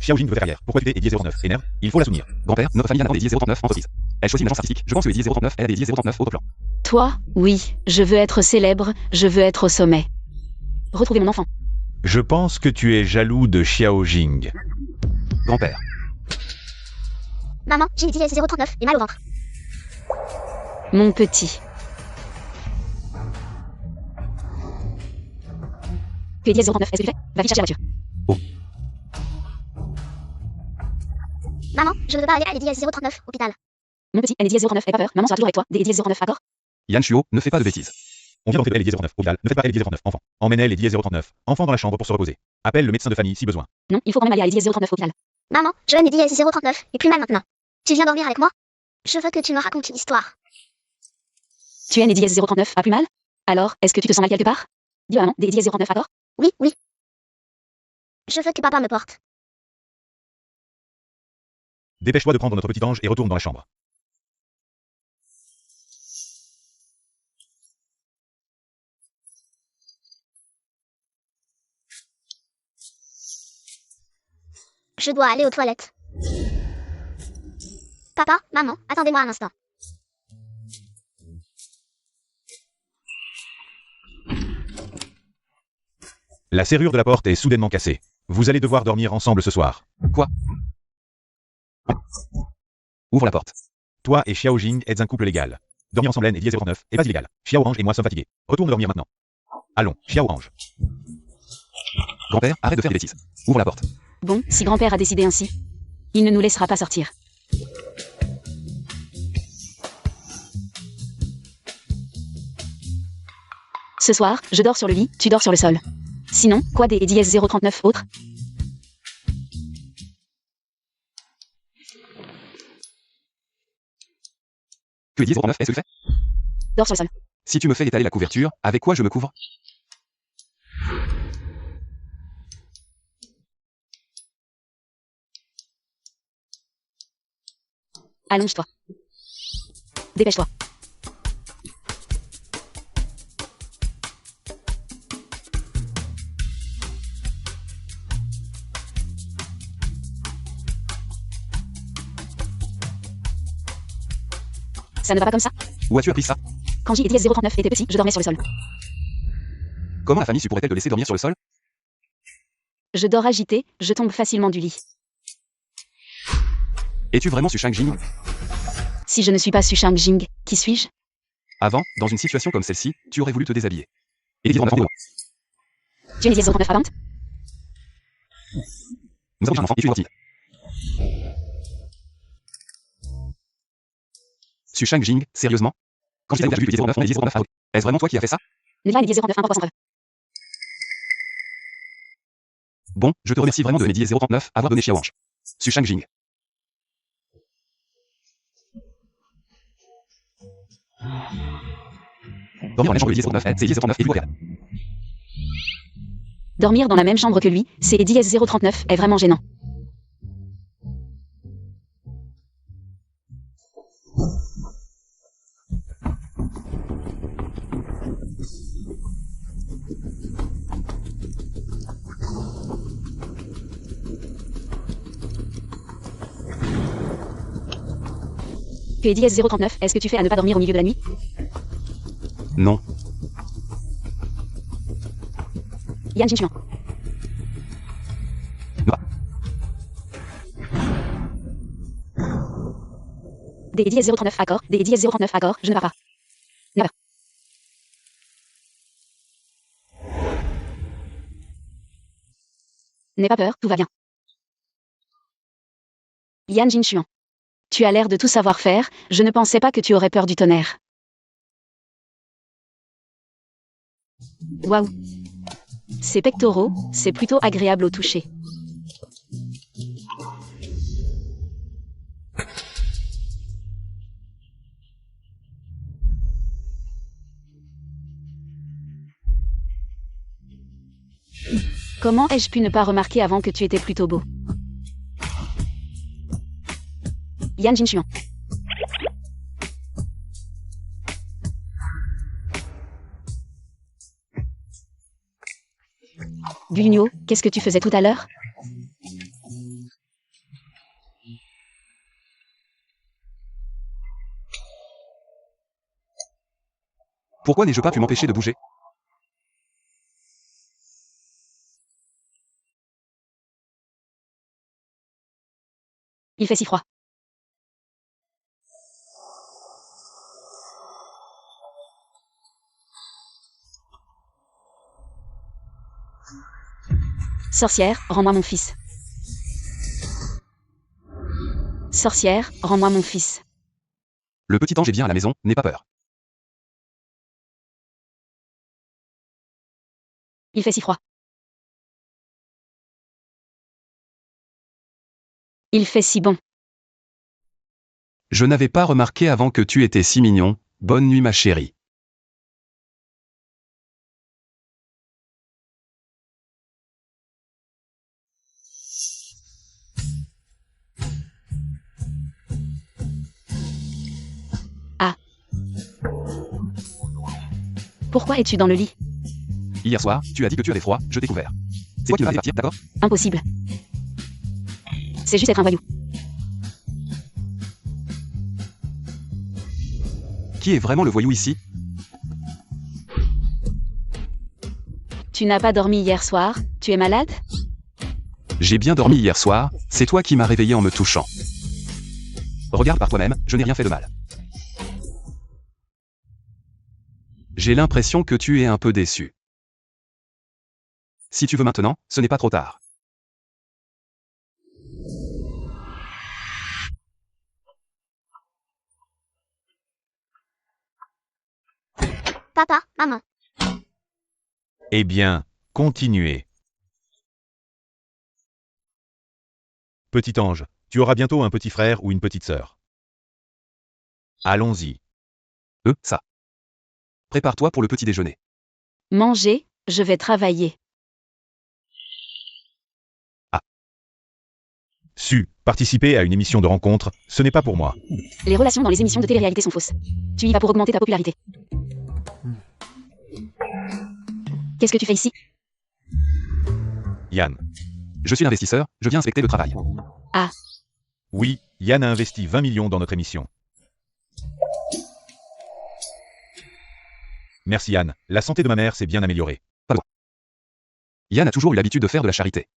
A: Xiaojing veut faire carrière. Pourquoi tu t'es Eddie 039? Énerve, il faut la soutenir.
D: Grand-père, notre famille a des 10 039 entreprises. Elle choisit une agence artistique. Je pense que les 10 039, elle a des 10 039 autres plans.
C: Toi, oui, je veux être célèbre, je veux être au sommet. Retrouver mon enfant.
A: Je pense que tu es jaloux de Xiaojing.
D: Grand-père.
F: Maman, j'ai 10 039 et mal au ventre.
C: Mon petit. Tu es 10 039, est-ce que tu fais? Va vite chercher la voiture.
F: Maman, je ne veux pas aller à des 10 039, hôpital.
C: Mon petit, elle est 10 039, aie pas peur, maman sera toujours avec toi. Des 10 039, accord?
D: Yann Chuo, ne fais pas de bêtises.
A: On vient d'entrer elle est 10 039. Hôpital, ne faites pas elle est 10 039. Enfant. Emmenez elle est 10 039. Enfant dans la chambre pour se reposer. Appelle le médecin de famille si besoin.
C: Non, il faut quand même aller à 10 039 hôpital.
F: Maman, Joanne est 10 039 et plus mal maintenant. Tu viens dormir avec moi? Je veux que tu me racontes une histoire.
C: Tu es né 10 039, a plus mal? Alors, est-ce que tu te sens mal quelque part? Dis à maman, des 10 039, accord?
F: Oui, oui. Je veux que papa me porte.
A: Dépêche-toi de prendre notre petit ange et retourne dans la chambre.
F: Je dois aller aux toilettes. Papa, maman, attendez-moi un instant.
A: La serrure de la porte est soudainement cassée. Vous allez devoir dormir ensemble ce soir.
D: Quoi? Ouvre la porte.
A: Toi et Xiaojing êtes un couple légal. Dormir ensemble est 10 039 et pas illégal. Xiao Orange et moi sommes fatigués. Retourne dormir maintenant. Allons, Xiao Orange.
D: Grand-père, arrête de faire des bêtises. Ouvre la porte.
C: Bon, si grand-père a décidé ainsi, il ne nous laissera pas sortir. Ce soir, je dors sur le lit, tu dors sur le sol. Sinon, quoi des 10 039 autres?
D: Que 10 039 est-ce que tu fais?
C: Dors sur le sol.
D: Si tu me fais étaler la couverture, avec quoi je me couvre?
C: Allonge-toi. Dépêche-toi. Ça ne va pas comme ça?
D: Où as-tu appris ça?
C: Quand J et 10 039 étaient petits, je dormais sur le sol.
D: Comment la famille supportait-elle te laisser dormir sur le sol?
C: Je dors agité, je tombe facilement du lit.
D: Es-tu vraiment Su Shang-Jing?
C: Si je ne suis pas Su Shang-Jing, qui suis-je?
D: Avant, dans une situation comme celle-ci, tu aurais voulu te déshabiller. Et 10 039
C: Tu es 10 039 avant?
D: Nous avons un enfant et tu es gentil. Su Shang-Jing, sérieusement? Quand je t'ai interviewé, tu es 10 039, on est 10 039 à Est-ce vraiment toi qui as fait ça?
C: Neva est 10 039, 1 sans preuve.
D: Bon, je te remercie vraiment de m'aider 039 avoir donné Xiaorange. Su Shang-Jing. Dormir dans la même chambre de 10 039, c'est 10 039 et vous regarde.
C: Dormir dans la même chambre que lui, c'est 10 039, est vraiment gênant. Tu es 10 039, est-ce que tu fais à ne pas dormir au milieu de la nuit?
D: Non.
C: Yann Jinchuan.
D: Bah.
C: Des 10 039 accord, des 10 039 accord, je ne vais pas. Never. N'aie pas peur, tout va bien. Yan Jinchuan. Tu as l'air de tout savoir faire, je ne pensais pas que tu aurais peur du tonnerre. Waouh. Ces pectoraux, c'est plutôt agréable au toucher. Comment ai-je pu ne pas remarquer avant que tu étais plutôt beau? Yan Jinchuan. Gulnio, qu'est-ce que tu faisais tout à l'heure?
D: Pourquoi n'ai-je pas pu m'empêcher de bouger?
C: Il fait si froid. Sorcière, rends-moi mon fils. Sorcière, rends-moi mon fils.
D: Le petit ange est bien à la maison, n'aie pas peur.
C: Il fait si froid. Il fait si bon.
D: Je n'avais pas remarqué avant que tu étais si mignon. Bonne nuit ma chérie.
C: Pourquoi es-tu dans le lit?
D: Hier soir, tu as dit que tu avais froid, je t'ai couvert. C'est moi qui me fais partir, d'accord?
C: Impossible. C'est juste être un voyou.
D: Qui est vraiment le voyou ici?
C: Tu n'as pas dormi hier soir? Tu es malade?
D: J'ai bien dormi hier soir, c'est toi qui m'as réveillé en me touchant. Regarde par toi-même, je n'ai rien fait de mal. J'ai l'impression que tu es un peu déçu. Si tu veux maintenant, ce n'est pas trop tard.
F: Papa, maman.
A: Eh bien, continuez. Petit ange, tu auras bientôt un petit frère ou une petite sœur. Allons-y.
D: Ça. Prépare-toi pour le petit déjeuner.
C: Manger, je vais travailler.
A: Participer à une émission de rencontre, ce n'est pas pour moi.
C: Les relations dans les émissions de télé-réalité sont fausses. Tu y vas pour augmenter ta popularité. Qu'est-ce que tu fais ici?
A: Yann.
D: Je suis l'investisseur, je viens inspecter le travail.
A: Oui, Yann a investi 20 millions dans notre émission. Merci Yann, la santé de ma mère s'est bien améliorée.
D: Yann a toujours eu l'habitude de faire de la charité.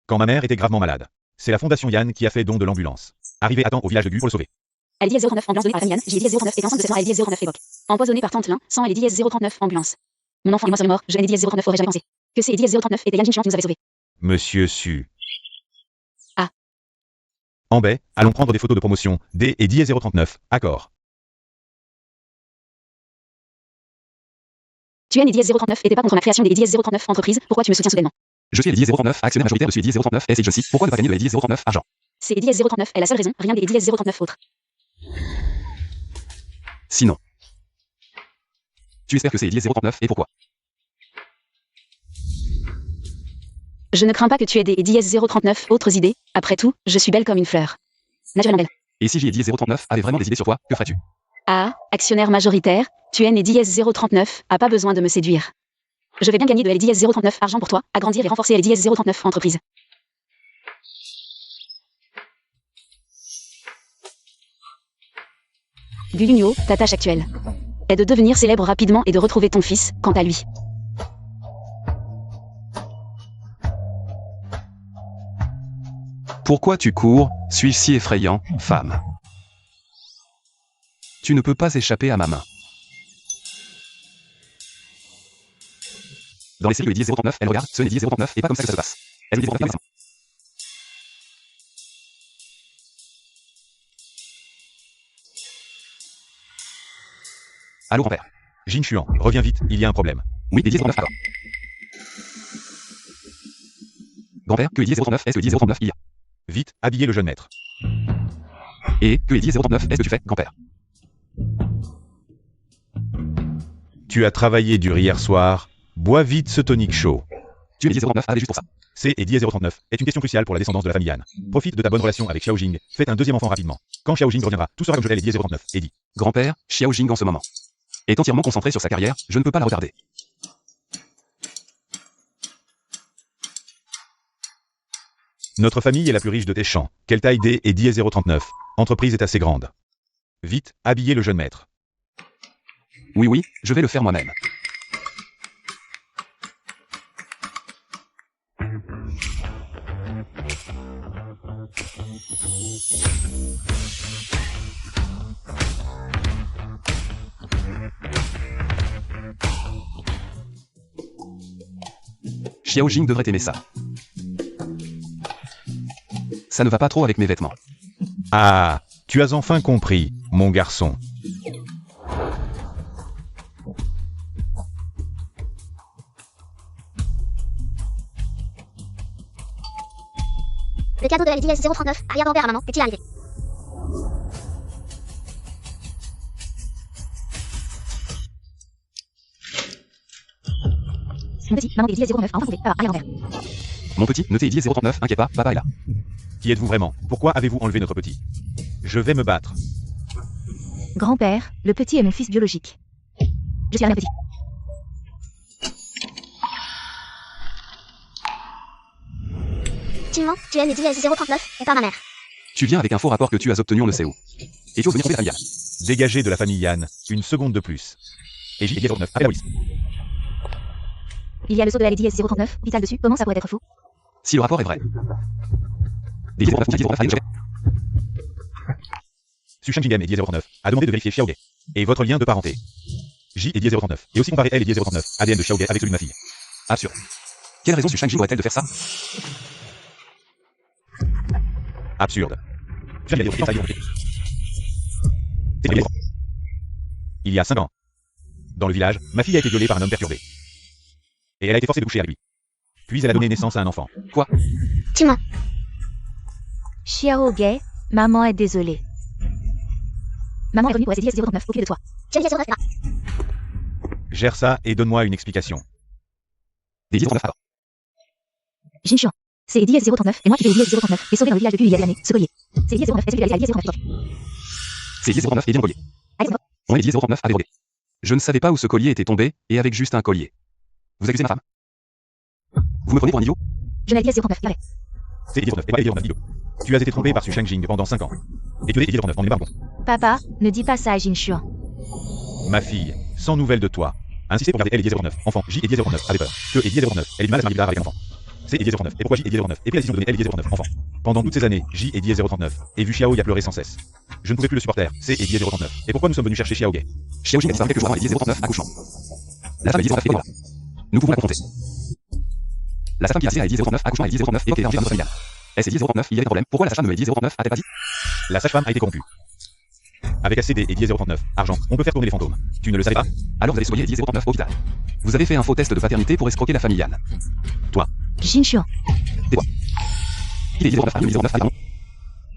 A: Quand ma mère était gravement malade. C'est la fondation Yann qui a fait don de l'ambulance. Arrivé à temps au village de Gu pour le sauver.
C: LDS 039 ambulance donnée par la famille Yann, JDS 039 et ensemble de ses LDS 039 évoque. Empoisonné par Tante Lin, sans LDS 039 ambulance. Mon enfant et moi sommes morts, je LDS 039 aurais jamais pensé. Que c'est LDS 039 et Yan Jinchuan qui nous avait sauvés.
A: Monsieur Su.
C: Ah.
A: En baie, allons prendre des photos de promotion, D et 10 039, accord.
C: Tu es LDS 039 et t'es pas contre ma création des LDS 039 entreprise, pourquoi tu me soutiens soudainement?
D: Je suis LDS 039, actionnaire majoritaire de ce LDS 039 S Agency. Pourquoi ne pas gagner de LDS 039 argent?
C: C'est LDS 039 est la seule raison, rien des LDS 039 autres.
D: Sinon. Tu espères que c'est LDS 039 et pourquoi?
C: Je ne crains pas que tu aies des LDS 039 autres idées, après tout, je suis belle comme une fleur. Naturellement belle.
D: Et si LDS 039 avait vraiment des idées sur toi, que ferais-tu?
C: Actionnaire majoritaire, tu es LDS 039, a pas besoin de me séduire. Je vais bien gagner de LDS 039 argent pour toi, agrandir et renforcer LDS 039 entreprise. Gulunio, ta tâche actuelle est de devenir célèbre rapidement et de retrouver ton fils, quant à lui.
D: Pourquoi tu cours, suis-je si effrayant, femme? Tu ne peux pas échapper à ma main. Dans les séries de LDS 039, elle regarde, ce n'est LDS 039 et pas comme ça que ça se passe. Elle dit 09 Allô grand-père.
A: Jin Chuan, reviens vite, il y a un problème.
D: Oui, Eddie 09 alors. Grand-père, que Eddie 09, est-ce que Eddie 09 il y a?
A: Vite, habillez le jeune maître.
D: Et que Eddie 09, est-ce que tu fais, grand-père?
A: Tu as travaillé dur hier soir, bois vite ce tonic chaud.
D: Tu es Eddie 09, allez juste pour ça.
A: C'est Eddie 039 est une question cruciale pour la descendance de la famille Han. Profite de ta bonne relation avec Xiao Jing, faites un deuxième enfant rapidement. Quand Xiao Jing reviendra, tout sera comme je l'ai Eddie 039, Eddie.
D: Grand-père, Xiao Jing en ce moment est entièrement concentré sur sa carrière, je ne peux pas la retarder.
A: Notre famille est la plus riche de tes champs. Quelle taille D Eddie 039. Entreprise est assez grande. Vite, habillez le jeune maître.
D: Oui, oui, je vais le faire moi-même. Xiao Jing devrait aimer ça. Ça ne va pas trop avec mes vêtements.
A: Ah, tu as enfin compris, mon garçon.
F: Le cadeau de LDS 039, arrière-grand-père à maman, est-il arrivé?
B: Mon petit, maman Eddie 09 a enfin trouvé. Arrière-grand-père.
D: Mon petit, ne t'ai Eddie 039, inquiète pas, papa est là.
A: Qui êtes-vous vraiment? Pourquoi avez-vous enlevé notre petit? Je vais me battre.
B: Grand-père, le petit est mon fils biologique. Je suis un petit.
F: Tu mens, tu es LDS 039, et pas ma mère.
D: Tu viens avec un faux rapport que tu as obtenu on ne sait où. Et tu oses venir trouver la famille.
A: Dégagez de la famille Yan, une seconde de plus. Et J Eddie 039, appelle la police.
B: Il y a le sceau de la LDS 039, vital dessus, comment ça pourrait être faux?
D: Si le rapport est vrai. Eddie 09, Eddie 09, allez, je vais.
A: Su Shangingem Eddie 039 a demandé de vérifier Xiao Ge et votre lien de parenté. J Eddie 039 et aussi comparer elle Eddie 039, ADN de Xiao Ge avec celui de ma fille.
D: Absurde. Quelle raison Su Shangji aurait-elle de faire ça?
A: Absurde. Il y a 5 ans. Dans le village, ma fille a été violée par un homme perturbé. Et elle a été forcée de coucher avec lui. Puis elle a donné naissance à un enfant.
D: Quoi?
F: Tu mens.
B: Xiao Ge, maman est désolée. Maman est revenue pour LDS 039, occupée de toi.
F: Tu es LDS 09,
A: Gère ça et donne-moi une explication.
D: Eddie 09 alors.
B: Jin Chuan. C'est Eddie 039 et moi qui fais Eddie 039 et sauvé dans le village depuis il y a des années, ce collier. C'est Eddie 09, est-ce que tu as Eddie 09
D: C'est Eddie 09 et bien collier.
B: Allez, c'est bon.
D: On est Eddie 039 à déroger. Je ne savais pas où ce collier était tombé, et avec juste un collier. Vous accusez ma femme? Vous me prenez pour un idiot?
B: Je n'ai Eddie 039, carré.
A: C'est Eddie 09 et pas Eddie 09 idiot. Tu as été trompé par Su Shangjing pendant 5 ans. Et tu es Eddie 09, on est pas bon.
B: Papa, ne dis pas ça à Jin Chuan.
A: Ma fille, sans nouvelles de toi. Insistez pour garder elle Eddie 09. Enfant, J Eddie 09 avait peur. Que Eddie 09, elle est du mal à se marier tard avec un enfant. C'est Eddie 09. Et pourquoi J Eddie 09? Et puis la décision de donner elle Eddie 09, enfant. Pendant toutes ces années, J Eddie 039 et vu Xiao y a pleuré sans cesse. Je ne pouvais plus le supporter. C'est Eddie 039. Et pourquoi nous sommes venus chercher Xiao Ge?
D: Xiao Jing est disparu quelques jours avant Eddie 039 accouchement. La femme Eddie 09 était là. Nous pouvons la confronter. La femme qui a assisté à Eddie 09 accouchement à Eddie 09 et qui était dans notre familiale. Est-ce Eddie 09 il y avait des problèmes? Pourquoi la sage-femme de Eddie 09 a-t-elle pas dit?
A: La sage-femme a été corrompue. Avec ACD et Eddie 039, argent, on peut faire tourner les fantômes. Tu ne le savais pas?
D: Alors vous avez soigné Eddie 039 au hôpital. Vous avez fait un faux test de paternité pour escroquer la famille Yann.
B: Jin Chuan.
D: Il est Eddie 09 Eddie 09 pardon.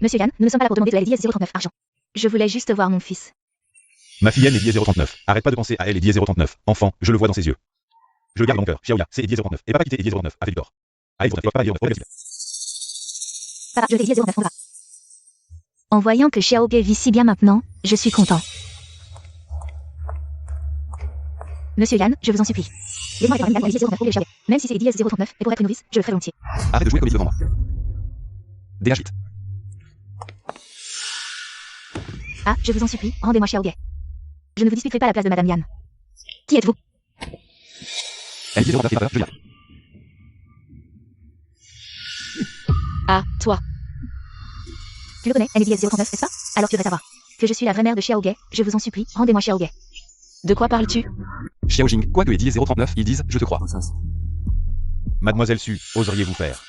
B: Monsieur Yan, nous ne sommes pas là pour demander de la LDS 039 argent. Je voulais juste voir mon fils.
A: Ma fille Anne est Eddie 039. Arrête pas de penser à elle Eddie 039. Enfant, je le vois dans ses yeux. Je le garde dans mon cœur. Xiaoya, c'est Eddie 039. Et papa quitté Eddie 09 a fait du tort. Allez, vous pas Eddie 09.
B: Papa, je vais Eddie 09, on va. En voyant que Xiao Ge vit si bien maintenant, je suis content. Monsieur Yan, je vous en supplie. Laissez-moi faire une Eddie 09 pour Xiao Ge. Même si c'est Eddie 039 et pour être novice, je le ferai volontiers.
D: Arrête de jouer comme il devant moi. Dégage vite.
B: Ah, je vous en supplie, rendez-moi Xiao Ge. Je ne vous disputerai pas la place de Madame Yan. Qui êtes-vous?
D: Elle dit 09 et pas peur, je viens.
C: Ah, toi.
B: Tu le connais, NDS 039, n'est-ce pas? Alors tu devrais savoir. Que je suis la vraie mère de Xiao Ge, je vous en supplie, rendez-moi Xiao Ge.
C: De quoi parles-tu?
D: Xiao Jing, quoi que Eddie 039 ils disent, je te crois.
A: Mademoiselle Su, oseriez-vous faire?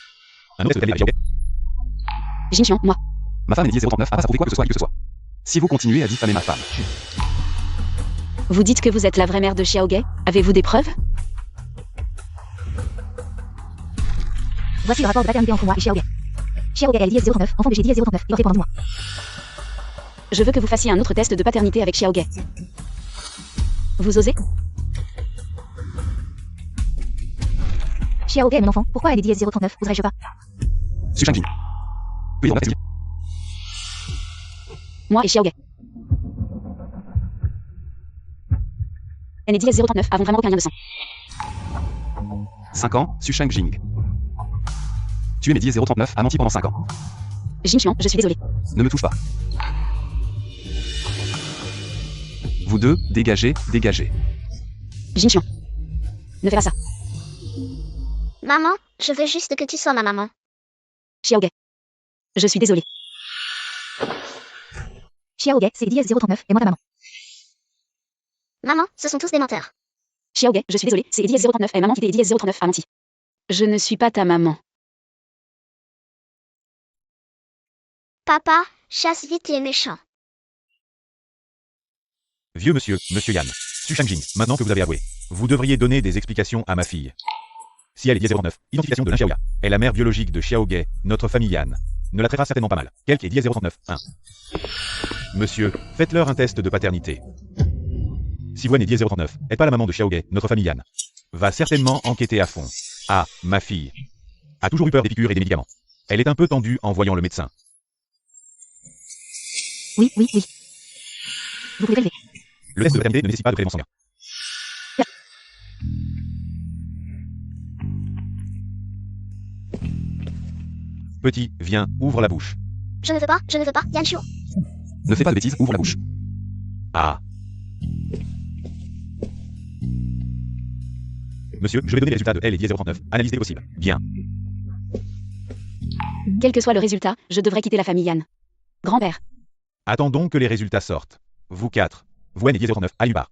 A: Un autre test de qualité à Xiaoge.
C: Jinxian, moi.
D: Ma femme est 10-039 a pas prouvé quoi que ce soit, que ce soit. Si vous continuez à diffamer ma femme,
C: Vous dites que vous êtes la vraie mère de Xiaoge? Avez-vous des preuves?
B: Voici le rapport de paternité entre moi et Xiaoge. Xiaoge est LDS039, enfant de G10S039, et porté pendant 10 mois.
C: Je veux que vous fassiez un autre test de paternité avec Xiaoge. Vous osez?
B: Xiaoge est mon enfant, pourquoi elle est LDS039, oserais-je pas?
D: Su Shangjin. Veuillez donc expliquer.
C: Moi et Xiaoge. ND10S039 avons vraiment aucun lien de sang.
D: 5 ans, Su Shangjing. Tu es mes 10-039 a menti pendant 5 ans.
C: Jinxian, je suis désolé.
D: Ne me touche pas. Vous deux, dégagez, dégagez.
C: Jinxian. Ne fais pas ça.
F: Maman, je veux juste que tu sois ma maman.
C: Xiaoge. Je suis désolé.
B: Xiaoge, c'est LDS039, et moi ta maman.
F: Maman, ce sont tous des menteurs.
C: Xiaoge, je suis désolé, c'est Edias039 et maman qui était Edias039 a menti. Je ne suis pas ta maman.
F: Papa, chasse vite les méchants.
A: Vieux monsieur, monsieur Yan. Su Shangjin, maintenant que vous avez avoué, vous devriez donner des explications à ma fille. Si elle est 10-039, identification de l'un Xiaoya, est la mère biologique de Xiaoge, notre famille Yan, ne la traitera certainement pas mal. Quel qui est 10-039, 1. Monsieur, faites-leur un test de paternité. Si Wen est 10-039, est pas la maman de Xiaoge, notre famille Yan, va certainement enquêter à fond. Ah, ma fille a toujours eu peur des piqûres et des médicaments. Elle est un peu tendue en voyant le médecin.
B: Oui. Vous pouvez prélever.
A: Le test de paternité ne nécessite pas de prélèvement sanguin. Petit, viens, ouvre la bouche.
F: Je ne veux pas, Yan Shuo.
D: Ne fais pas de bêtises, ouvre la bouche.
A: Ah. Monsieur, je vais donner les résultats de L et 10-039. Analyse dès que possible. Bien.
C: Quel que soit le résultat, je devrais quitter la famille Yan. Grand-père.
A: Attendons que les résultats sortent. Vous 4. Wen et 10-039, à nulle part.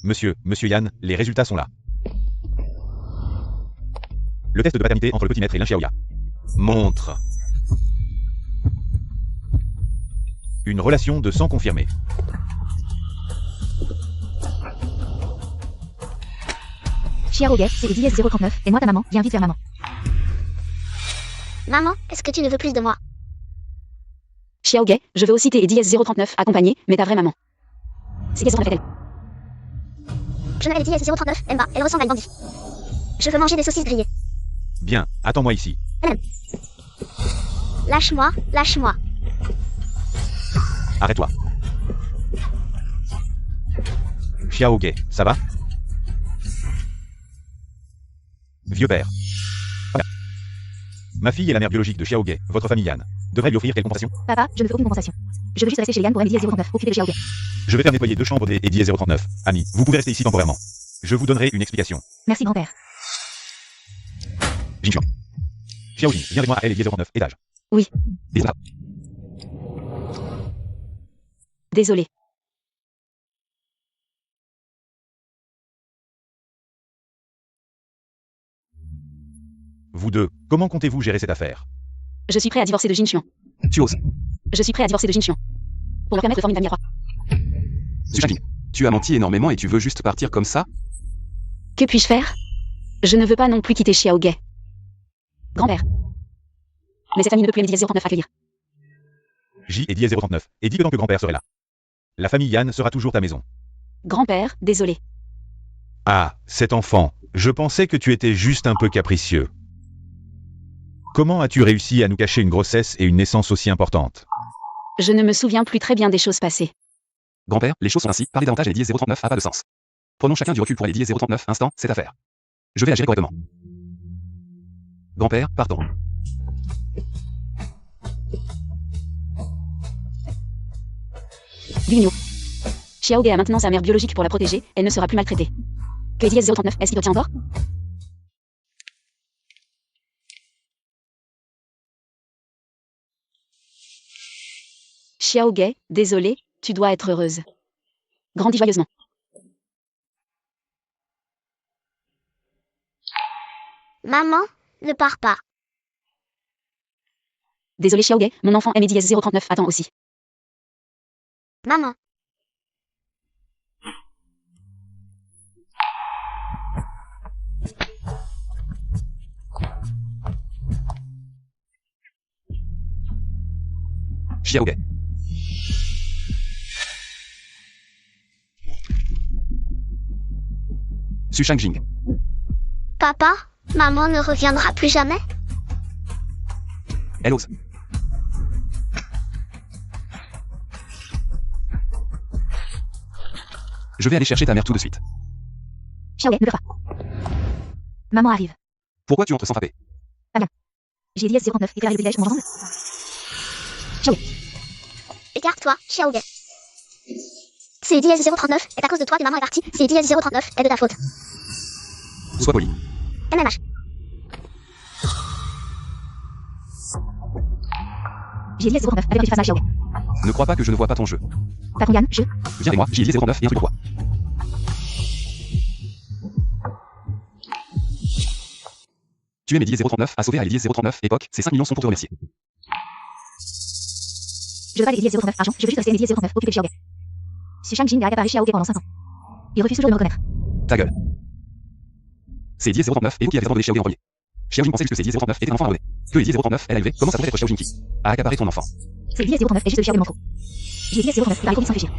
A: Monsieur Yan, les résultats sont là. Le test de paternité entre le petit maître et l'un Xiaoya montre une relation de sang confirmée.
B: Xiaoge, c'est LDS039, et moi ta maman, viens vite vers maman.
F: Maman, est-ce que tu ne veux plus de moi?
C: Xiaoge, je veux aussi tes Edias039 accompagné, mais ta vraie maman. C'est qu'est-ce qu'on a fait d'elle?
F: Je n'avais dit S039, Emma, elle ressemble à une bandit. Je veux manger des saucisses grillées.
A: Bien, attends-moi ici.
F: Lâche-moi, lâche-moi.
A: Arrête-toi. Xiaoge, ça va? Vieux père. Voilà. Ma fille est la mère biologique de Xiaoge, votre famille Yan. Devrait lui offrir quelle compensation?
B: Papa, je ne veux aucune compensation. Je veux juste rester chez les Yan pour LDS039, occuper de Xiaoge.
A: Je vais faire nettoyer 2 chambres des Eddy 039. Amis, vous pouvez rester ici temporairement. Je vous donnerai une explication.
B: Merci grand-père.
A: Jinxian. Xiaojin, viens avec moi à L et 039, étage.
C: Oui.
A: Désolé.
C: Désolé.
A: Vous deux, comment comptez-vous gérer cette affaire?
C: Je suis prêt à divorcer de Jinxian.
D: Tu oses.
C: Je suis prêt à divorcer de Jinxian. Pour leur permettre de former une famille à 3.
D: Su Shangjin. Tu as menti énormément et tu veux juste partir comme ça?
C: Que puis-je faire? Je ne veux pas non plus quitter Xiaoge. Grand-père. Mais cette famille ne peut plus LDS039 accueillir.
A: J et 039, et dis que tant que grand-père serait là. La famille Yan sera toujours ta maison.
C: Grand-père, désolé.
A: Ah, cet enfant, je pensais que tu étais juste un peu capricieux. Comment as-tu réussi à nous cacher une grossesse et une naissance aussi importantes?
C: Je ne me souviens plus très bien des choses passées.
D: Grand-père, les choses sont ainsi, parler davantage à Eddy 039 a pas de sens. Prenons chacun du recul pour Eddy 039 instant, cette affaire. Je vais agir correctement. Grand-père, partons.
C: Guigno. Xiaoge a maintenant sa mère biologique pour la protéger, elle ne sera plus maltraitée. Que Eddie 039, est-ce qu'il retient encore? Xiaoge, désolé, tu dois être heureuse. Grandis joyeusement.
F: Maman, ne pars pas.
C: Désolé Xiaoge, mon enfant Eddie 039 attend aussi.
F: Maman.
D: Xiaoge. Su Shangjing.
F: Papa, maman ne reviendra plus jamais?
D: Elle ose. Je vais aller chercher ta mère tout de suite.
B: Xiaoge, ne pleure pas. Maman arrive.
D: Pourquoi tu entres sans frapper?
B: J'ai Eddie 039 et préparé le petit-déj, on mange ensemble.
F: Écarte-toi, Xiaoge. C'est Eddie 039, est à cause de toi que maman est partie. C'est Eddie 039, est de ta faute.
D: Sois poli.
F: MMH.
B: J'ai Eddie 039 avec du face à Xiaoge.
D: Ne crois pas que je ne vois pas ton jeu.
B: Patron Yann, je.
D: Viens avec moi, j'ai Eddie 039 et un truc pour toi. Tu es Eddie 039 à sauver à Eddie 039, époque, ces 5 millions sont pour te remercier.
B: Je veux pas Eddie 039 argent, je veux juste rester Eddie 039 occupé de Xiaoge. Su Shangjing a accaparé Xiaoge pendant 5 ans. Il refuse toujours de me reconnaître.
D: Ta gueule. C'est Eddie 039 et vous qui avez abandonné Xiaoge en premier. Xiaojing pensait que Eddie 039 était un enfant abandonné. Que Eddie 039 elle a élevé, comment ça pourrait être Xiaojing qui a accaparé ton enfant?
B: C'est Eddie 039 et juste Xiaoge manque trop. J'ai Eddie 039 et Harry sans réfléchir.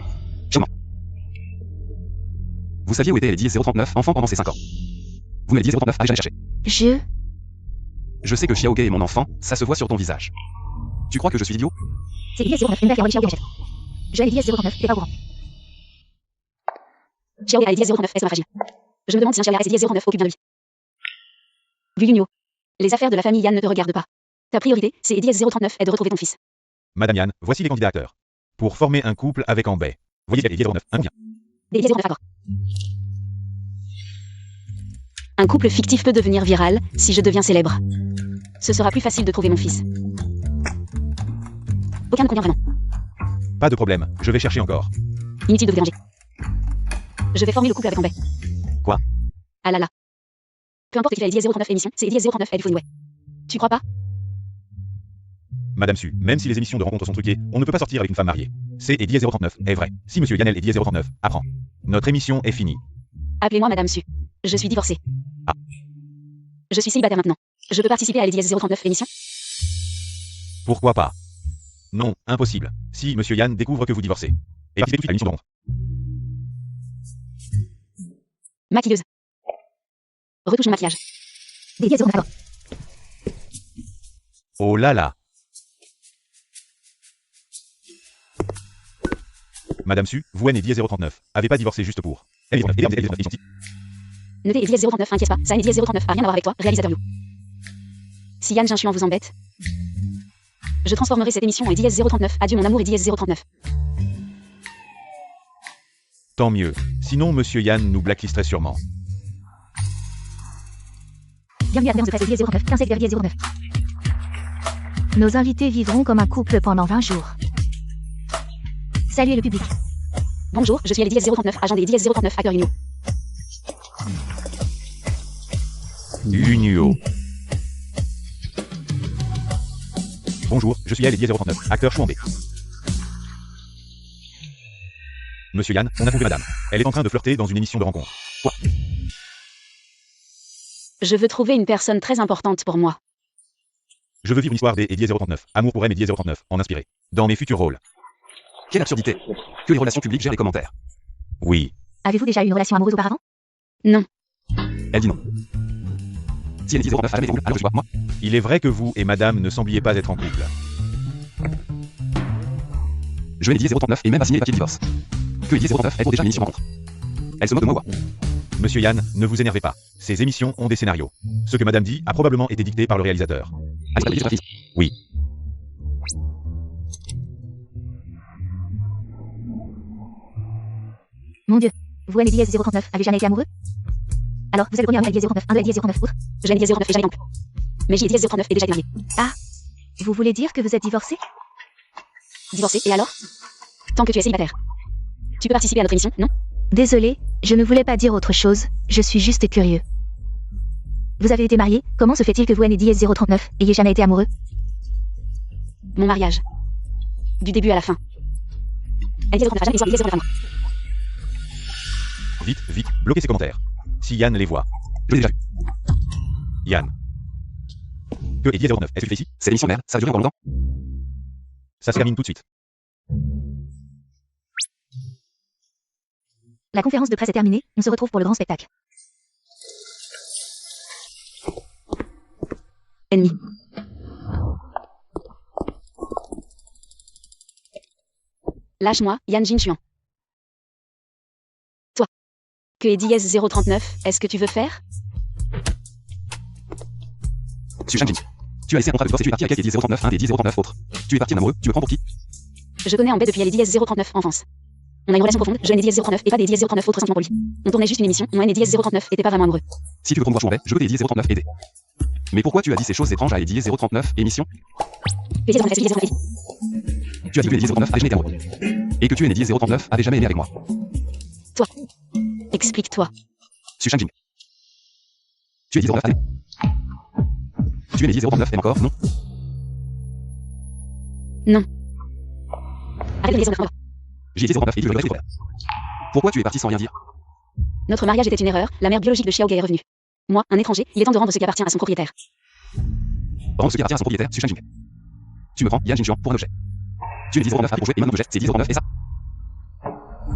D: Vous saviez où était Eddie 039 enfant pendant ces 5 ans? Vous me Eddie 039 allez chercher. Je sais que Xiaoge est mon enfant, ça se voit sur ton visage. Tu crois que je suis idiot?
B: C'est Eddie 039 et une mère qui a envoyé Xiaoge en chef. Je ai Eddie 039, t'es pas au courant.
C: Xiaoge a Eddie 039 est fragile. Je me demande si un Xiaoge Eddie 039 occupe bien de lui. Vu Yunyo. Les affaires de la famille Yan ne te regardent pas. Ta priorité, c'est Eddie 039 est de retrouver ton fils.
A: Madame Yann, voici les candidats acteurs. Pour former un couple avec Ambay. Voyez Eddie 039, un bien.
C: Eddie 039 accord. Un couple fictif peut devenir viral si je deviens célèbre. Ce sera plus facile de trouver mon fils. Aucun ne convient vraiment.
A: Pas de problème, je vais chercher encore.
C: Inutile de vous déranger. Je vais former le couple avec Ambay.
A: Quoi?
C: Ah là là. Peu importe qu'il a Eddie 039 émission, c'est Eddie 039 et du Funway. Tu crois pas?
A: Madame Su, même si les émissions de rencontres sont truquées, on ne peut pas sortir avec une femme mariée. C'est Eddie 039, est vrai. Si Monsieur Yannel Eddie 039 apprend. Notre émission est finie.
C: Appelez-moi Madame Su. Je suis divorcée.
A: Ah.
C: Je suis célibataire maintenant. Je peux participer à Eddie 039 émission?
A: Pourquoi pas? Non, impossible. Si Monsieur Yann découvre que vous divorcez. Et participez tout de suite à l'émission de rencontre.
C: Maquilleuse. Retouche mon maquillage.
B: Eddie 039 accord.
A: Oh là là. Madame Su, vous et Eddie 039, avez pas divorcé juste pour. Elle est 039, et sont
C: Notez Eddie 039, inquiète pas. Ça Eddie 039 a rien à voir avec toi, réalisateur You. Si Yann Jinshuan vous embête, je transformerai cette émission en Eddie 039. Adieu mon amour Eddie 039.
A: Tant mieux. Sinon Monsieur Yann nous blacklisterait sûrement.
B: Bienvenue à l'Alliance de presse Eddie 039, 15 Eddie 039. Nos invités vivront comme un couple pendant 20 jours. Saluez le public.
C: Bonjour, je suis Eddie 039, agent des Eddie 039 Hacker Uno.
A: Unuo. Bonjour, je suis Eddie 039, acteur Chouambé. Monsieur Yann, on a trouvé madame. Elle est en train de flirter dans une émission de rencontre. Quoi?
C: Je veux trouver une personne très importante pour moi.
A: Je veux vivre une histoire des Eddie 039, amour pour M Eddie 039, en inspiré. Dans mes futurs rôles.
D: Quelle absurdité. Que les relations publiques gèrent les commentaires.
A: Oui.
B: Avez-vous déjà eu une relation amoureuse auparavant?
C: Non.
D: Elle dit non. Si Eddie 039 a jamais été en couple, alors je suis pas, moi.
A: Il est vrai que vous et madame ne sembliez pas être en couple.
D: Je vais Eddie 039 et même à signer les papiers de divorce. Que Eddie 039 est pour déjà une émission rencontre. Elle se moque de moi, quoi.
A: Monsieur Yann, ne vous énervez pas. Ces émissions ont des scénarios. Ce que madame dit a probablement été dicté par le réalisateur. Oui.
B: Mon Dieu. Vous et Eddie 039 avez jamais été amoureux? Alors, vous êtes le premier à Eddie 039, un de Eddie 039, outre.
C: Je Eddie 039 et jamais d'oncle. Mais J Eddie 039 est déjà marié.
B: Vous voulez dire que vous êtes divorcé?
C: Divorcé, et alors? Tant que tu es célibataire. Tu peux participer à notre émission, non?
B: Désolé, je ne voulais pas dire autre chose, je suis juste curieux. Vous avez été marié, comment se fait-il que vous et Eddie 039 ayez jamais été amoureux?
C: Mon mariage. Du début à la fin. Eddie 039 a jamais été Eddie 039 amoureux.
A: Vite, vite, bloquez ces commentaires. Si Yann les voit.
D: Je l'ai déjà vu.
A: Yann. Que Eddie 09, est-ce que tu fais ici?
D: C'est l'émission de merde, ça a duré encore longtemps.
A: Ça se termine tout de suite.
B: La conférence de presse est terminée, on se retrouve pour le grand spectacle.
C: Ennemi. Lâche-moi, Yan Jinchuan. Toi. Que Eddie 039, est-ce que tu veux faire?
D: Su Shanjin. Tu as laissé un contrat de divorce et tu es parti avec Eddie 039, un des Eddie 039 autres. Tu es parti en amoureux, tu me prends pour qui?
C: Je connais en baie depuis Eddie 039 enfance. On a une relation profonde, je aime Eddie 039 et pas des 039 autres sentiments pour lui. On tournait juste une émission, moi et Eddie 039 était pas vraiment amoureux.
D: Si tu veux promouvoir mon baie, je veux Eddie 039 aider. Mais pourquoi tu as dit ces choses étranges à Eddie 039, émission?
C: Eddie 039, Eddie 039.
D: Tu as dit que Eddie 039 avait jamais été amoureux. Et que tu et Eddie 039 avait jamais aimé avec moi.
C: Explique-toi.
D: Su Shanjin. Tu es Eddie 09 allez. Tu es Eddie 039 et encore, non?
C: Non. Arrête Eddie 039.
D: J'ai Eddie 039 et tu le regrettes. Pourquoi tu es parti sans rien dire?
C: Notre mariage était une erreur, la mère biologique de Xiaoge est revenue. Moi, un étranger, il est temps de rendre ce qui appartient à son propriétaire.
D: Rendre ce qui appartient à son propriétaire, Su Shanjin. Tu me prends, Yan Jinchuan, pour un objet. Tu es Eddie 039 pour jouer et maintenant l'objet, c'est Eddie 039 et ça.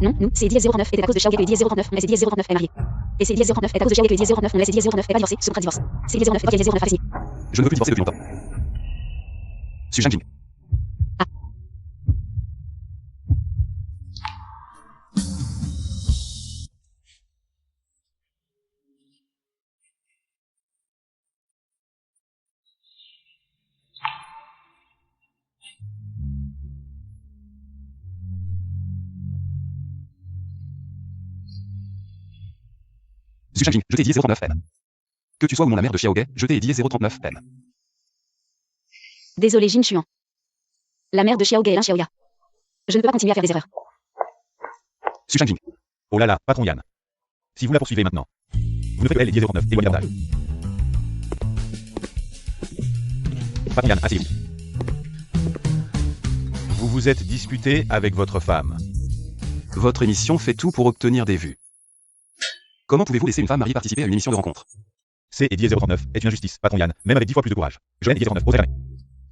C: Non, nous, c'est Eddie 039 et à cause de Xiaoge que Eddie 039, on laisse Eddie 039 est marié. Et c'est Eddie 039 et à cause de Xiaoge que Eddie 039, on laisse Eddie 039 est pas divorcé, ce contrat de divorce. C'est Eddie 039 et Eddie 039 a signé.
D: Je ne veux plus divorcer depuis longtemps. Su Shanjin. Su Shanjin, je t'ai dit 039 M. Que tu sois ou mon la mère de Xiaoge, je t'ai dit 039 M.
C: Désolé Jin Chuan. La mère de Xiaoge est un Xiaoya. Je ne peux pas continuer à faire des erreurs.
D: Su Shanjin.
A: Oh là là, patron Yann. Si vous la poursuivez maintenant, vous ne ferez pas Eddie 09, éloignez davantage. Patron Yann, asseyez-vous. Vous vous êtes disputé avec votre femme.
D: Votre émission fait tout pour obtenir des vues. Comment pouvez-vous laisser une femme mariée participer à une émission de rencontre?
A: C'est Eddie 039, est une injustice, patron Yann, même avec 10 fois plus de courage. Joanne Eddie 039, oserait jamais.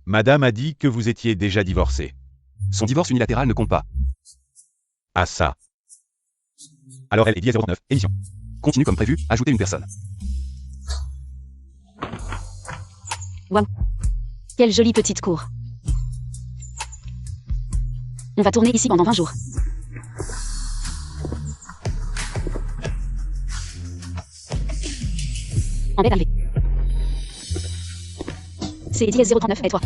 A: Madame a dit que vous étiez déjà divorcé.
D: Son divorce unilatéral ne compte pas.
A: Ah ça. Alors elle est Eddie 039, émission.
D: Continue comme prévu, ajoutez une personne.
C: Waouh. Quelle jolie petite cour. On va tourner ici pendant 20 jours. En bête arrivée. C'est Eddie 039 et toi.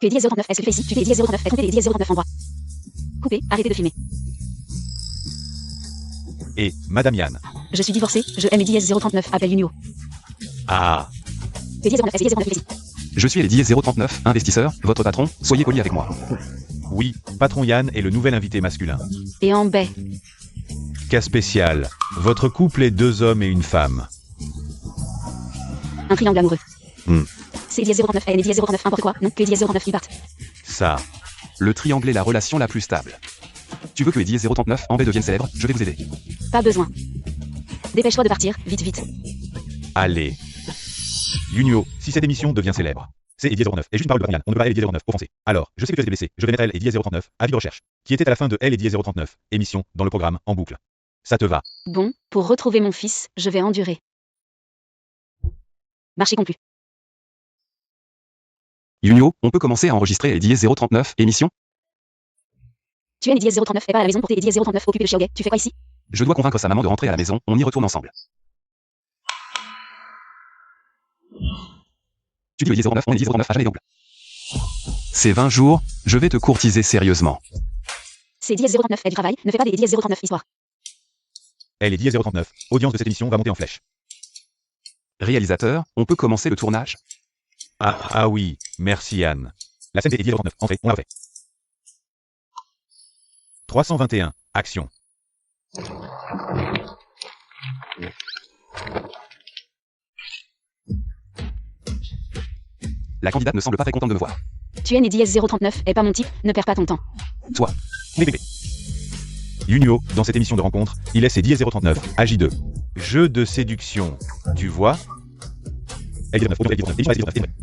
C: Que Eddie 039, est-ce que tu fais ici? Tu fais Eddie 039, est trompé Eddie 039 en droit. Coupé, arrêtez de filmer.
A: Et Madame Yann.
C: Je suis divorcé, je aime Eddie 039, appelle Unio.
A: Ah.
C: Eddie 039, est-ce que Eddie 039 ici?
D: Je suis Eddie 039, investisseur, votre patron, soyez poli avec moi.
A: Oui, patron Yann est le nouvel invité masculin.
C: Et en baie.
A: Cas spécial. Votre couple est 2 hommes et une femme.
C: Un triangle amoureux.
A: Hmm.
C: C'est Eddie 039 et Eddie 039, n'importe quoi, non, que Eddie 039 ils partent.
A: Ça.
D: Le triangle est la relation la plus stable. Tu veux que Eddie 039 en baie devienne célèbre? Je vais vous aider.
C: Pas besoin. Dépêche-toi de partir, vite, vite.
A: Allez. Junio, si cette émission devient célèbre, c'est Eddie 09. Et juste une parole de patron Yann, on ne peut pas Eddie 09 offensé. Alors, je sais que tu as été blessé, je vais mettre elle Eddie 039, avis de recherche, qui était à la fin de elle Eddie 039, émission, dans le programme, en boucle. Ça te va?
C: Bon, pour retrouver mon fils, je vais endurer. Marché conclu.
D: Junio, on peut commencer à enregistrer Eddie 039, émission?
C: Tu es Eddie 039 et pas à la maison pour tes Eddie 039 occupé de Xiaoge. Tu fais quoi ici?
D: Je dois convaincre sa maman de rentrer à la maison, on y retourne ensemble. Tu dis Eddie 09, on est Eddie 09 à jamais double. C'est 20 jours, je vais te courtiser sérieusement.
C: C'est Eddie 039 et du travail, ne fais pas des Eddie 039 histoire.
A: Elle est 10h39. Audience de cette émission va monter en flèche.
D: Réalisateur, on peut commencer le tournage?
A: Ah oui, merci Yann. La scène est 10h39. Entrée, on l'a fait. 321. Action.
D: La candidate ne semble pas très contente de me voir.
C: Tu es né 10-039 et pas mon type, ne perds pas ton temps.
D: Toi.
A: Bébé. Junio, dans cette émission de rencontre, il est ses 10h39, AJ2. Jeu de séduction. Tu vois?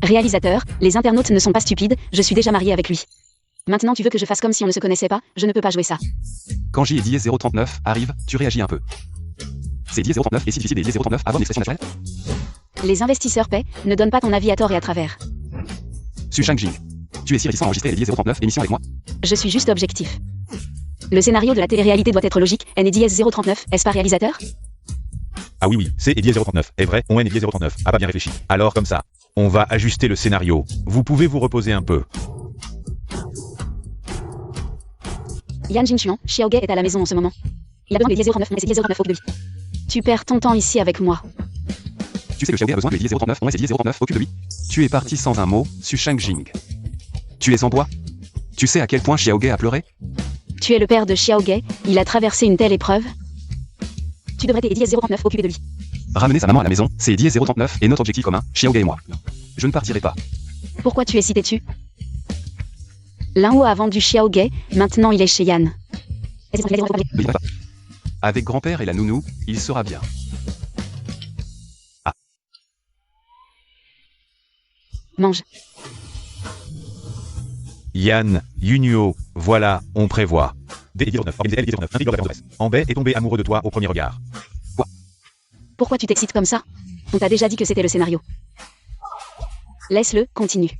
C: Réalisateur, les internautes ne sont pas stupides, je suis déjà marié avec lui. Maintenant tu veux que je fasse comme si on ne se connaissait pas, je ne peux pas jouer ça.
D: Quand J et 10-039 arrive, tu réagis un peu. C'est 10-039 et si difficile des 10-039 avoir une expression naturelle?
C: Les investisseurs paient, ne donne pas ton avis à tort et à travers.
D: Su Shang-Jing. Tu es si réticent à enregistrer les 10-039 émission avec moi?
C: Je suis juste objectif. Le scénario de la télé-réalité doit être logique, N est 10-039, est-ce pas réalisateur?
A: Ah oui, c'est et 10h39. Est vrai, on est 10h39. Ah pas bien réfléchi. Alors comme ça, on va ajuster le scénario. Vous pouvez vous reposer un peu.
C: Yan Jinchuan, Xiaoge est à la maison en ce moment. Il a besoin des 10-039, mais c'est 10-039 au de lui. Tu perds ton temps ici avec moi.
D: Tu sais que Xiaoge a besoin des 10-039, on est 10-039, occupe de lui. Tu es parti sans un mot, Su Shang-Jing. Tu es en bois? Tu sais à quel point Xiaoge a pleuré?
C: Tu es le père de Xiaoge, il a traversé une telle épreuve. Tu devrais t'aider 10-039 occupé de lui.
D: Ramener sa maman à la maison, c'est 10-039 et notre objectif commun, Xiaoge et moi. Je ne partirai pas.
C: Pourquoi tu es si têtu? L'un a vendu Xiaoge, maintenant il est chez Yan.
D: Mais pas. Avec grand-père et la nounou, il sera bien. Ah.
C: Mange.
A: Yann, Junio, voilà, on prévoit. D1009, organisé L1009, intrigue de l'adresse. Ambay est tombé amoureux de toi au premier regard.
D: Quoi?
C: Pourquoi tu t'excites comme ça? On t'a déjà dit que c'était le scénario. Laisse-le, continue.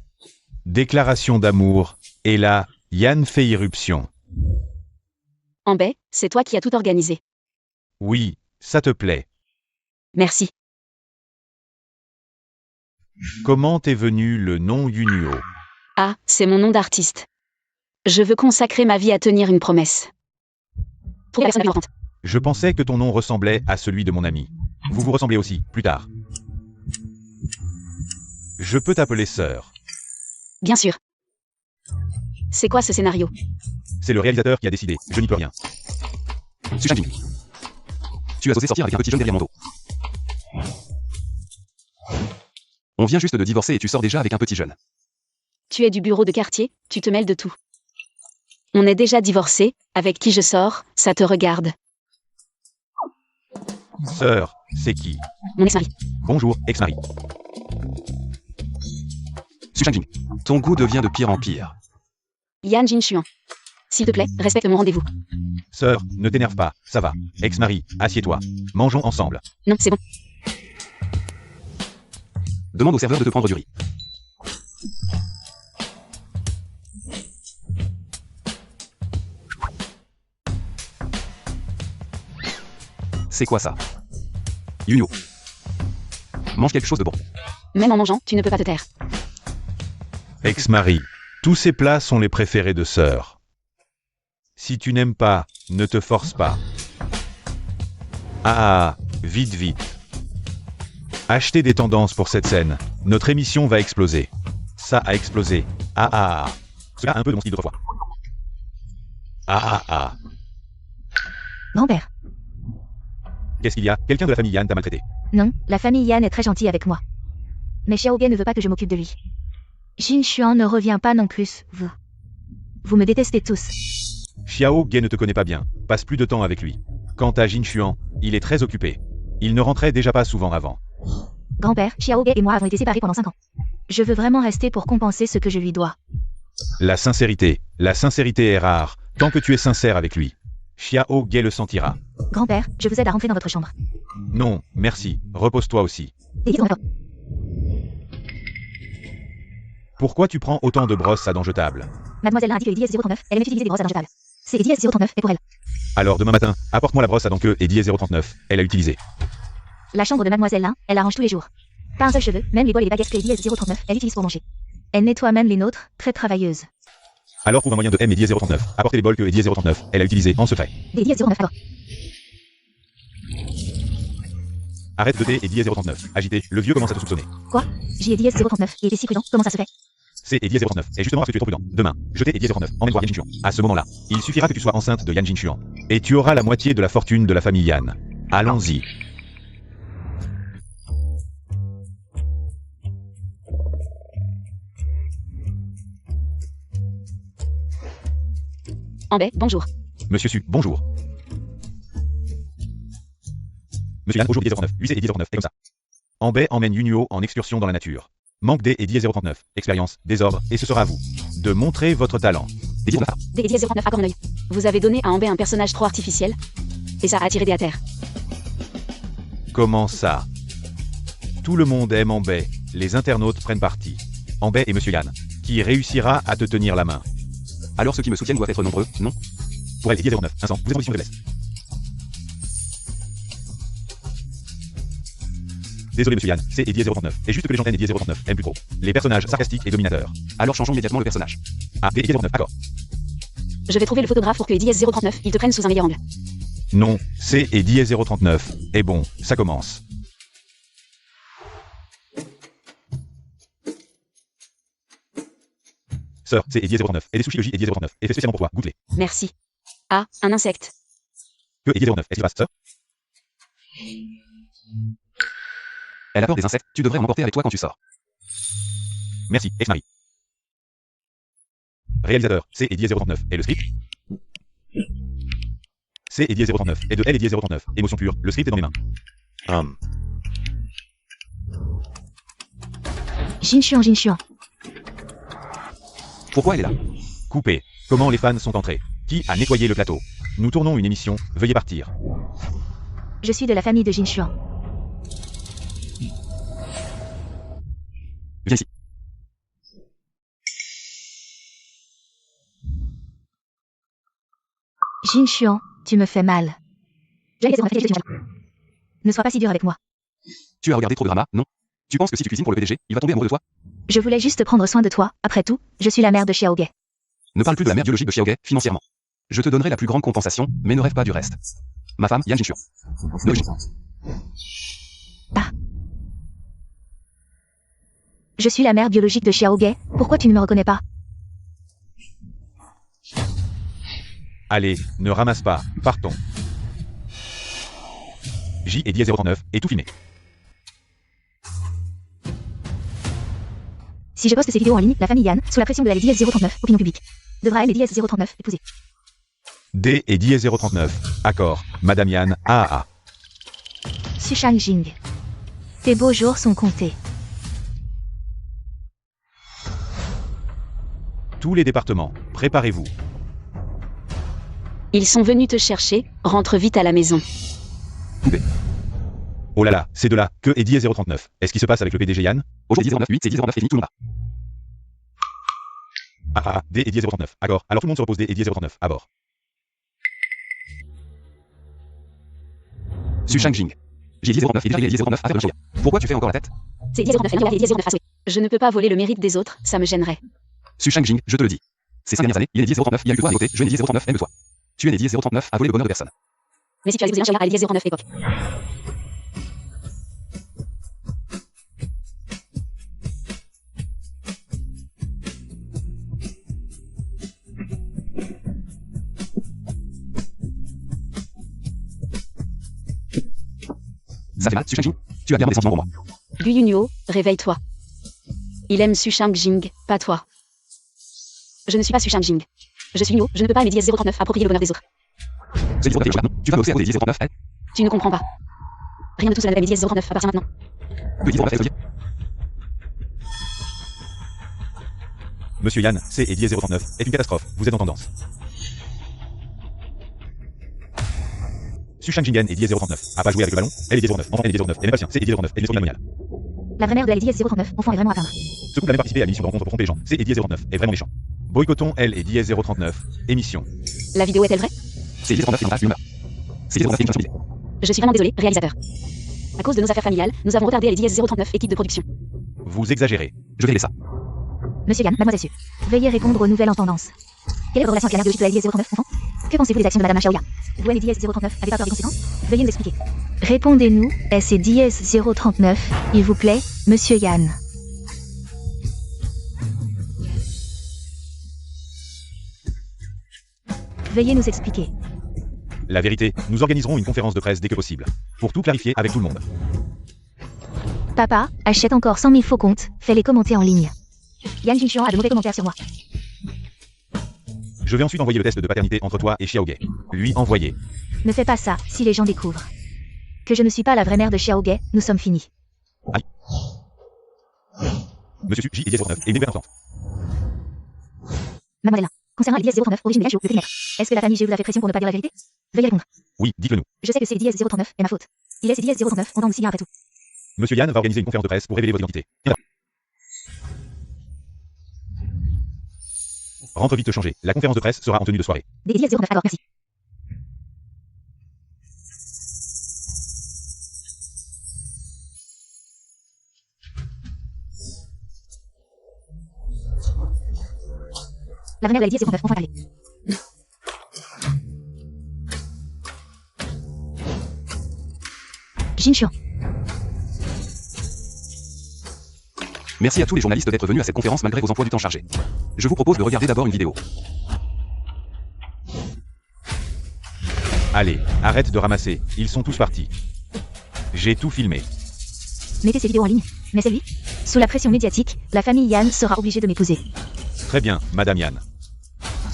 A: Déclaration d'amour. Et là, Yann fait irruption.
C: Ambay, c'est toi qui as tout organisé.
A: Oui, ça te plaît.
C: Merci.
A: Comment t'es venu le nom Junio?
C: Ah, c'est mon nom d'artiste. Je veux consacrer ma vie à tenir une promesse. Trouve la personne la plus importante.
A: Je pensais que ton nom ressemblait à celui de mon ami. Vous vous ressemblez aussi, plus tard. Je peux t'appeler sœur.
C: Bien sûr. C'est quoi ce scénario?
A: C'est le réalisateur qui a décidé, je n'y peux rien.
D: Su Shang-Jing. Tu as osé sortir avec un petit jeune derrière mon dos. On vient juste de divorcer et tu sors déjà avec un petit jeune.
C: Tu es du bureau de quartier, tu te mêles de tout. On est déjà divorcés, avec qui je sors, ça te regarde.
A: Sœur, c'est qui?
C: Mon ex-mari.
A: Bonjour, ex-mari.
D: Su Shang-Jing. Ton goût devient de pire en pire.
C: Yan Jinchuan. S'il te plaît, respecte mon rendez-vous.
A: Sœur, ne t'énerve pas, ça va. Ex-mari, assieds-toi. Mangeons ensemble.
C: Non, c'est bon.
D: Demande au serveur de te prendre du riz. C'est quoi ça? Junio. Mange quelque chose de bon.
C: Même en mangeant, tu ne peux pas te taire.
A: Ex-mari, tous ces plats sont les préférés de sœur. Si tu n'aimes pas, ne te force pas. Vite, vite. Achetez des tendances pour cette scène. Notre émission va exploser. Ça a explosé. Cela a un peu de mon style d'autrefois.
B: Grand-père.
A: Qu'est-ce qu'il y a? Quelqu'un de la famille Yann t'a maltraité.
B: Non, la famille Yan est très gentille avec moi. Mais Xiaoge ne veut pas que je m'occupe de lui. Jinchuan ne revient pas non plus, vous. Vous me détestez tous.
A: Xiaoge ne te connaît pas bien. Passe plus de temps avec lui. Quant à Jinchuan, il est très occupé. Il ne rentrait déjà pas souvent avant.
B: Grand-père, Xiaoge et moi avons été séparés pendant 5 ans. Je veux vraiment rester pour compenser ce que je lui dois.
A: La sincérité est rare, tant que tu es sincère avec lui. Xiaoge le sentira.
B: Grand-père, je vous aide à rentrer dans votre chambre.
A: Non, merci, repose-toi aussi. Pourquoi tu prends autant de brosses à dents jetables?
B: Mademoiselle a indiqué les 10-039, elle aime utiliser des brosses à dents jetables. C'est 10-039 et pour elle.
A: Alors demain matin, apporte-moi la brosse à dents que et 10-039, elle a utilisé.
B: La chambre de Mademoiselle Lin, elle arrange tous les jours. Pas un seul cheveu, même les bols et les baguettes que 10-039, elle utilise pour manger. Elle nettoie même les nôtres, très travailleuse.
A: Alors trouve un moyen de M et 10-039, apportez les bols que et 10-039, elle a utilisé en secret.
B: Des 10-039 alors.
A: Arrête de D et Diez 039. Agité, le vieux commence à te soupçonner.
B: Quoi? J et Diez 039, il était si prudent, comment ça se fait?
A: C et Diez 039. Et justement parce que tu es trop prudent. Demain, je T et Diez 039. Emmène voir Yan Jinshuan. À ce moment-là, il suffira que tu sois enceinte de Yan Jinshuan. Et tu auras la moitié de la fortune de la famille Yan. Allons-y.
C: Ambet, bonjour.
A: Monsieur Su, bonjour. Monsieur Yan, aujourd'hui 10h39. Lui, c'est 10h39. Et comme ça. Ambet emmène Yunhuo en excursion dans la nature. Manque D et 10h39. Expérience, désordre, et ce sera à vous de montrer votre talent.
D: Des 19
C: D et Diez 09 à Corneuil. Vous avez donné à Ambet un personnage trop artificiel. Et ça a attiré des à terre.
A: Comment ça? Tout le monde aime Ambet. Les internautes prennent parti. Ambet et Monsieur Yan. Qui réussira à te tenir la main?
D: Alors ceux qui me soutiennent doivent être nombreux, non?
A: Pour elle, et 10h09. Instant, vous êtes en position de faiblesse. Désolé Monsieur Yan, C et 10h39. Et juste que les gens N et 10h39 aiment plus trop. Les personnages sarcastiques et dominateurs.
D: Alors changeons immédiatement le personnage.
A: Ah, D et 10h39, d'accord.
C: Je vais trouver le photographe pour que Diez 039 il te prenne sous un meilleur angle.
A: Non, C et 10h39. Et bon, ça commence. Sœur, C et 10h39. Et des sushis de J et 10h39. Et fait spécialement pour toi, goûte-les.
C: Merci. Ah, un insecte.
A: Que et 10h39. Est-ce qu'il passe, sœur?
D: Elle a peur des insectes, tu devrais en emporter avec toi quand tu sors.
A: Merci, ex-mari. Réalisateur, C et 10h39. Et le script? C et 10h39. Et de L et 10h39. Émotion pure, le script est dans mes mains.
B: Jinshuan.
D: Pourquoi elle est là?
A: Coupé. Comment les fans sont entrés? Qui a nettoyé le plateau? Nous tournons une émission, veuillez partir.
B: Je suis de la famille de Jinshuan.
D: Viens ici.
B: Jinshuan, tu me fais mal. Ne sois pas si dur avec moi.
D: Tu as regardé trop de drama, non? Tu penses que si tu cuisines pour le PDG, il va tomber amoureux de toi?
B: Je voulais juste prendre soin de toi, après tout, je suis la mère de Xiaoge.
D: Ne parle plus de la mère biologique de Xiaoge, financièrement. Je te donnerai la plus grande compensation, mais ne rêve pas du reste. Ma femme, Yan Jinshuan.
B: Ah. Je suis la mère biologique de Xiaoge, pourquoi tu ne me reconnais pas?
A: Allez, ne ramasse pas, partons. J et 10h39, et tout filmé.
B: Si je poste ces vidéos en ligne, la famille Yan, sous la pression de la Diez039, opinion publique, devra elle et Diez039 épouser.
A: D et 10h39. Accord. Madame Yan, AAA.
B: Su Shangjing. Tes beaux jours sont comptés.
A: Tous les départements, préparez-vous.
C: Ils sont venus te chercher, rentre vite à la maison.
A: Oh là là, c'est de là, que et 10h39. Est-ce qui se passe avec le PDG Yan?
D: Aujourd'hui 10h09, 8, c'est 10h09 et fini, tout le monde
A: Ah, D et 10h39. Accord. Alors tout le monde se repose D et 10h39, à bord.
D: Su Shangjing. J'ai 10h09 et déjà 10h09 à faire le Pourquoi tu fais encore la tête?
C: C'est Diez 09 et Diez 09 à souhait. Je ne peux pas voler le mérite des autres, ça me gênerait.
D: Su Shangjing, je te le dis. Ces 5 dernières années, il est né 10h39, il y a eu que toi à côté, je né 10h39, aime-toi. Tu es né 10h39 à voler le bonheur de personne.
C: Mais si tu as épousé un Shia à Diez 09 époque.
D: Ça fait mal, Su Shangjing? Tu as bien des sentiments pour moi.
C: Gu Yunhuo, réveille-toi. Il aime Su Shangjing, pas toi. Je ne suis pas Su Shangjing. Je suis Yunhuo, je ne peux pas aimer Diez 039 approprier le bonheur des autres.
D: C'est 10h09 maintenant. Tu vas me hausser à côté des 10h39, elle?
C: Tu ne comprends pas. Rien de tout cela ne l'est Diez 039 à partir maintenant.
D: Que 10h09 est Olivier?
A: Monsieur Yan, C et 10h39, est une catastrophe, vous êtes en tendance. Su Shangjing et 10h39, a pas joué avec le ballon, elle est 10h09, enfant elle est 10h09, elle n'est pas le sien, C et 10h39, elle est sur moniale.
B: La vraie mère de la Diez039, enfant est vraiment à plaindre.
A: Ce couple a même participé à l'émission de rencontre pour tromper les gens, C et 10h39, est vraiment méchant. Boycottons elle et 10h39, émission.
C: La vidéo est-elle vraie?
D: C'est 10h09 et on passe une heure. C'est 10h09 et une chanson.
C: Je suis vraiment désolé, réalisateur. À cause de nos affaires familiales, nous avons retardé les Diez 039 équipe de production.
A: Vous exagérez.
D: Je vais régler ça.
B: Monsieur Yan, mademoiselle Su. Veuillez répondre aux nouvelles en tendance. Quelle est votre relation avec la mère biologique de la Diez039, enfant? Que pensez-vous des actions de madame Xiaoya? Gwen et Diez039 avaient pas peur des conséquences? Veuillez nous expliquer. Répondez-nous, c'est dièse 039, il vous plaît, monsieur Yann. Veuillez nous expliquer.
A: La vérité, nous organiserons une conférence de presse dès que possible. Pour tout clarifier avec tout le monde.
B: Papa, achète encore 100 000 faux comptes, fais-les commenter en ligne. Yan Jinchuan a de mauvais commentaires sur moi.
A: Je vais ensuite envoyer le test de paternité entre toi et Xiaoge. Lui envoyer.
B: Ne fais pas ça, si les gens découvrent que je ne suis pas la vraie mère de Xiaoge, nous sommes finis.
A: Aïe. Monsieur Su, J et 09, et une nouvelle entente.
B: Mademoiselle, concernant les dièses 039, origine des H, le périmètre. Est-ce que la famille G vous a fait pression pour ne pas dire la vérité? Veuillez répondre.
A: Oui, dites-le nous.
B: Je sais que c'est dièse 039 est ma faute. Il est c'est dièse 039, on tend aussi bien après tout.
A: Monsieur Yann va organiser une conférence de presse pour révéler votre identité. Rentre vite te changer. La conférence de presse sera en tenue de soirée.
B: Des dièse 09, alors merci. La vraie mère de la dièse 09, enfin parler. Jinchuan.
D: Merci à tous les journalistes d'être venus à cette conférence malgré vos emplois du temps chargés. Je vous propose de regarder d'abord une vidéo.
A: Allez, arrête de ramasser. Ils sont tous partis. J'ai tout filmé.
B: Mettez ces vidéos en ligne. Mais c'est lui. Sous la pression médiatique, la famille Yann sera obligée de m'épouser.
A: Très bien, Madame Yann.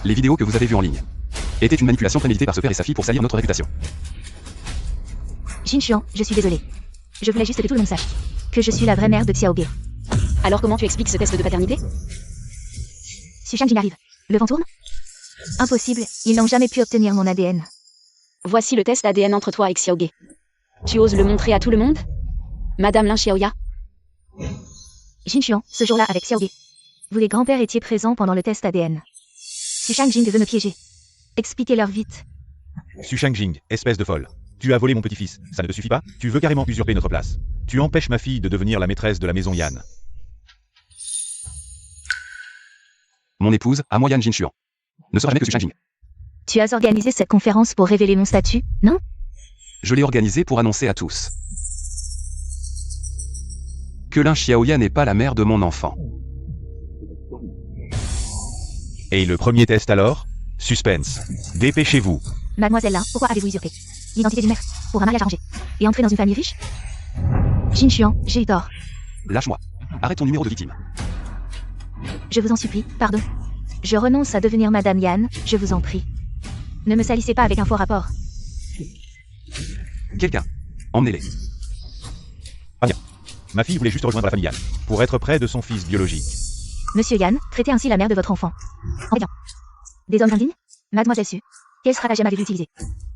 D: Les vidéos que vous avez vues en ligne étaient une manipulation préméditée par ce père et sa fille pour salir notre réputation.
B: Jinchuan, je suis désolée. Je voulais juste que tout le monde sache que je suis la vraie mère de Xiaoge.
C: Alors comment tu expliques ce test de paternité?
B: Si Shang-Jin arrive, le vent tourne? Impossible, ils n'ont jamais pu obtenir mon ADN.
C: Voici le test ADN entre toi et Xiaoge. Tu oses le montrer à tout le monde? Madame Lin Xiaoya?
B: Jinchuan, ce jour-là avec Xiaoge. Vous les grands-pères étiez présents pendant le test ADN. Si Shang-Jing veut me piéger, expliquez-leur vite.
A: Su Shang-Jing, espèce de folle. Tu as volé mon petit-fils, ça ne te suffit pas? Tu veux carrément usurper notre place. Tu empêches ma fille de devenir la maîtresse de la maison Yann.
D: Mon épouse, à moi Yan Jinchuan, ne sera jamais que Su Shang-Jing.
B: Tu as organisé cette conférence pour révéler mon statut, non?
D: Je l'ai organisée pour annoncer à tous que Lin Xiaoya n'est pas la mère de mon enfant.
A: Et le premier test alors? Suspense. Dépêchez-vous.
B: Mademoiselle Lin, pourquoi avez-vous usurpé l'identité d'une mère pour un mariage arrangé et entrer dans une famille riche? Jinchuan, j'ai eu tort.
D: Lâche-moi. Arrête ton numéro de victime.
B: Je vous en supplie, pardon. Je renonce à devenir Madame Yann, je vous en prie. Ne me salissez pas avec un faux rapport.
D: Quelqu'un. Emmenez-les.
A: Ah bien. Ma fille voulait juste rejoindre la famille Yann, pour être près de son fils biologique.
B: Monsieur Yann, traitez ainsi la mère de votre enfant. En bien. Des hommes indignes? Mademoiselle Su, quel stratagème avez-vous utilisé